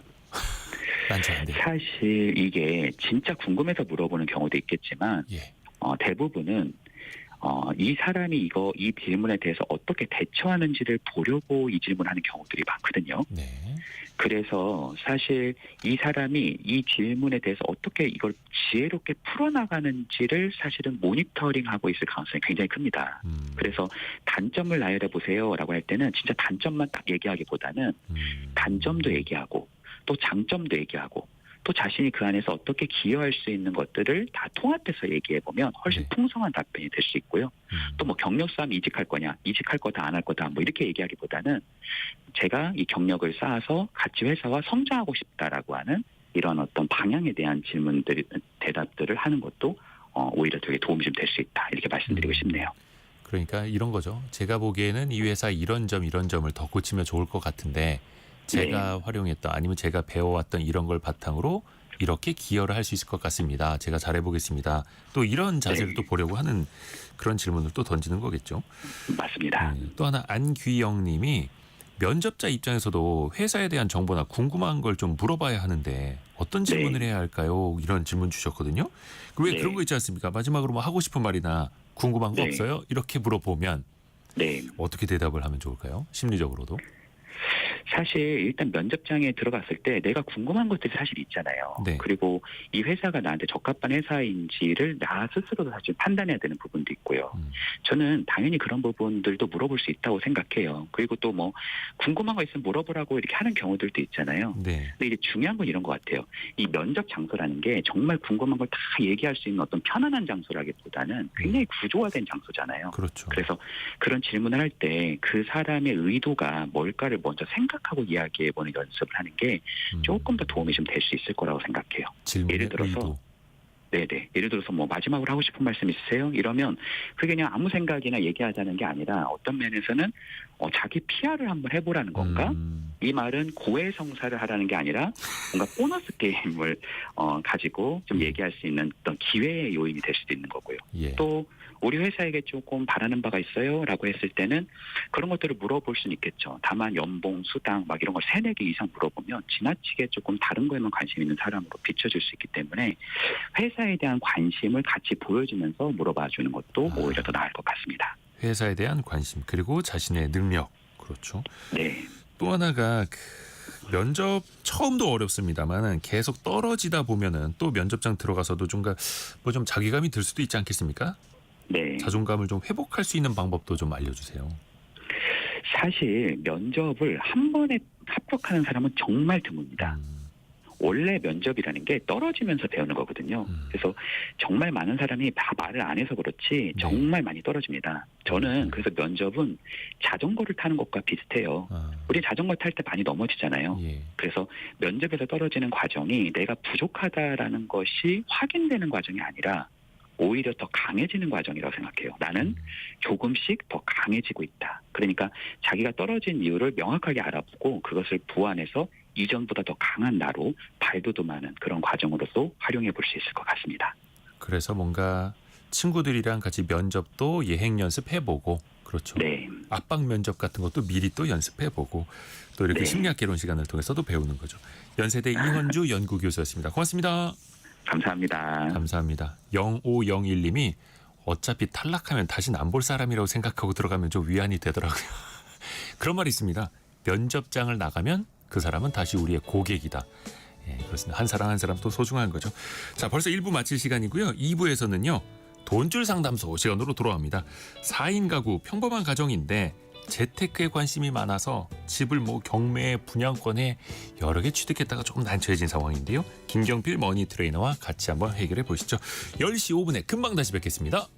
난처한데.
사실 이게 진짜 궁금해서 물어보는 경우도 있겠지만
예.
대부분은 이 사람이 이 질문에 대해서 어떻게 대처하는지를 보려고 이 질문하는 경우들이 많거든요.
네.
그래서 사실 이 사람이 이 질문에 대해서 어떻게 이걸 지혜롭게 풀어나가는지를 사실은 모니터링하고 있을 가능성이 굉장히 큽니다. 그래서 단점을 나열해 보세요라고 할 때는 진짜 단점만 딱 얘기하기보다는 단점도 얘기하고 또 장점도 얘기하고 또 자신이 그 안에서 어떻게 기여할 수 있는 것들을 다 통합해서 얘기해 보면 훨씬
네.
풍성한 답변이 될 수 있고요. 또 뭐 경력 쌓으면 이직할 거냐, 이직할 거다 안 할 거다 뭐 이렇게 얘기하기보다는 제가 이 경력을 쌓아서 같이 회사와 성장하고 싶다라고 하는 이런 어떤 방향에 대한 대답들을 하는 것도 오히려 되게 도움이 좀 될 수 있다 이렇게 말씀드리고 싶네요.
그러니까 이런 거죠. 제가 보기에는 이 회사 이런 점을 더 고치면 좋을 것 같은데 제가 활용했던 아니면 제가 배워왔던 이런 걸 바탕으로 이렇게 기여를 할 수 있을 것 같습니다. 제가 잘해보겠습니다. 또 이런 자세를 또 보려고 하는 그런 질문을 또 던지는 거겠죠.
맞습니다.
또 하나 안귀영 님이 면접자 입장에서도 회사에 대한 정보나 궁금한 걸 좀 물어봐야 하는데 어떤 질문을 해야 할까요? 이런 질문 주셨거든요. 왜
네.
그런 거 있지 않습니까? 마지막으로 뭐 하고 싶은 말이나 궁금한 거
네.
없어요? 이렇게 물어보면
네.
어떻게 대답을 하면 좋을까요? 심리적으로도.
사실 일단 면접장에 들어갔을 때 내가 궁금한 것들이 사실 있잖아요.
네.
그리고 이 회사가 나한테 적합한 회사인지를 나 스스로도 사실 판단해야 되는 부분도 있고요. 저는 당연히 그런 부분들도 물어볼 수 있다고 생각해요. 그리고 또 뭐 궁금한 거 있으면 물어보라고 이렇게 하는 경우들도 있잖아요.
네.
근데 이제 중요한 건 이런 것 같아요. 이 면접 장소라는 게 정말 궁금한 걸 다 얘기할 수 있는 어떤 편안한 장소라기보다는 굉장히 구조화된 장소잖아요.
그렇죠.
그래서 그런 질문을 할 때 그 사람의 의도가 뭘까를 먼저 생각하고 이야기해보는 연습을 하는 게 조금 더 도움이 좀 될 수 있을 거라고 생각해요.
질문의
예를 들어서
의도.
네네. 예를 들어서 뭐 마지막으로 하고 싶은 말씀 있으세요? 이러면 그게 그냥 아무 생각이나 얘기하자는 게 아니라 어떤 면에서는 자기 PR을 한번 해보라는 건가? 이 말은 고해성사를 하라는 게 아니라 뭔가 보너스 게임을 가지고 좀 얘기할 수 있는 어떤 기회의 요인이 될 수도 있는 거고요.
예.
또 우리 회사에게 조금 바라는 바가 있어요? 라고 했을 때는 그런 것들을 물어볼 수는 있겠죠. 다만 연봉, 수당 막 이런 걸 3-4개 이상 물어보면 지나치게 조금 다른 거에만 관심 있는 사람으로 비춰질 수 있기 때문에 회사에 대한 관심을 같이 보여주면서 물어봐 주는 것도 오히려 더 나을 것 같습니다.
회사에 대한 관심 그리고 자신의 능력. 그렇죠.
네.
또 하나가 면접 처음도 어렵습니다만 계속 떨어지다 보면은 또 면접장 들어가서도 좀 자괴감이 들 수도 있지 않겠습니까?
네.
자존감을 좀 회복할 수 있는 방법도 좀 알려주세요.
사실 면접을 한 번에 합격하는 사람은 정말 드뭅니다. 원래 면접이라는 게 떨어지면서 배우는 거거든요. 그래서 정말 많은 사람이 다 말을 안 해서 그렇지 정말 많이 떨어집니다. 저는 그래서 면접은 자전거를 타는 것과 비슷해요. 우리 자전거 탈 때 많이 넘어지잖아요.
예.
그래서 면접에서 떨어지는 과정이 내가 부족하다라는 것이 확인되는 과정이 아니라 오히려 더 강해지는 과정이라고 생각해요. 나는 조금씩 더 강해지고 있다. 그러니까 자기가 떨어진 이유를 명확하게 알아보고 그것을 보완해서 이전보다 더 강한 나로 발돋움하는 그런 과정으로도 활용해 볼 수 있을 것 같습니다.
그래서 뭔가 친구들이랑 같이 면접도 예행 연습해보고 그렇죠.
네.
압박 면접 같은 것도 미리 또 연습해보고 또 이렇게
네.
심리학 개론 시간을 통해서도 배우는 거죠. 연세대 이헌주 연구교수였습니다. 고맙습니다.
감사합니다.
감사합니다. 0501님이 어차피 탈락하면 다시는 안 볼 사람이라고 생각하고 들어가면 좀 위안이 되더라고요. 그런 말이 있습니다. 면접장을 나가면 그 사람은 다시 우리의 고객이다. 예, 그렇습니다. 한 사람 한 사람 또 소중한 거죠. 자, 벌써 1부 마칠 시간이고요. 2부에서는요. 돈줄 상담소 시간으로 돌아옵니다. 4인 가구 평범한 가정인데 재테크에 관심이 많아서 집을 경매에 분양권에 여러 개 취득했다가 조금 난처해진 상황인데요. 김경필 머니 트레이너와 같이 한번 해결해 보시죠. 10시 5분에 금방 다시 뵙겠습니다.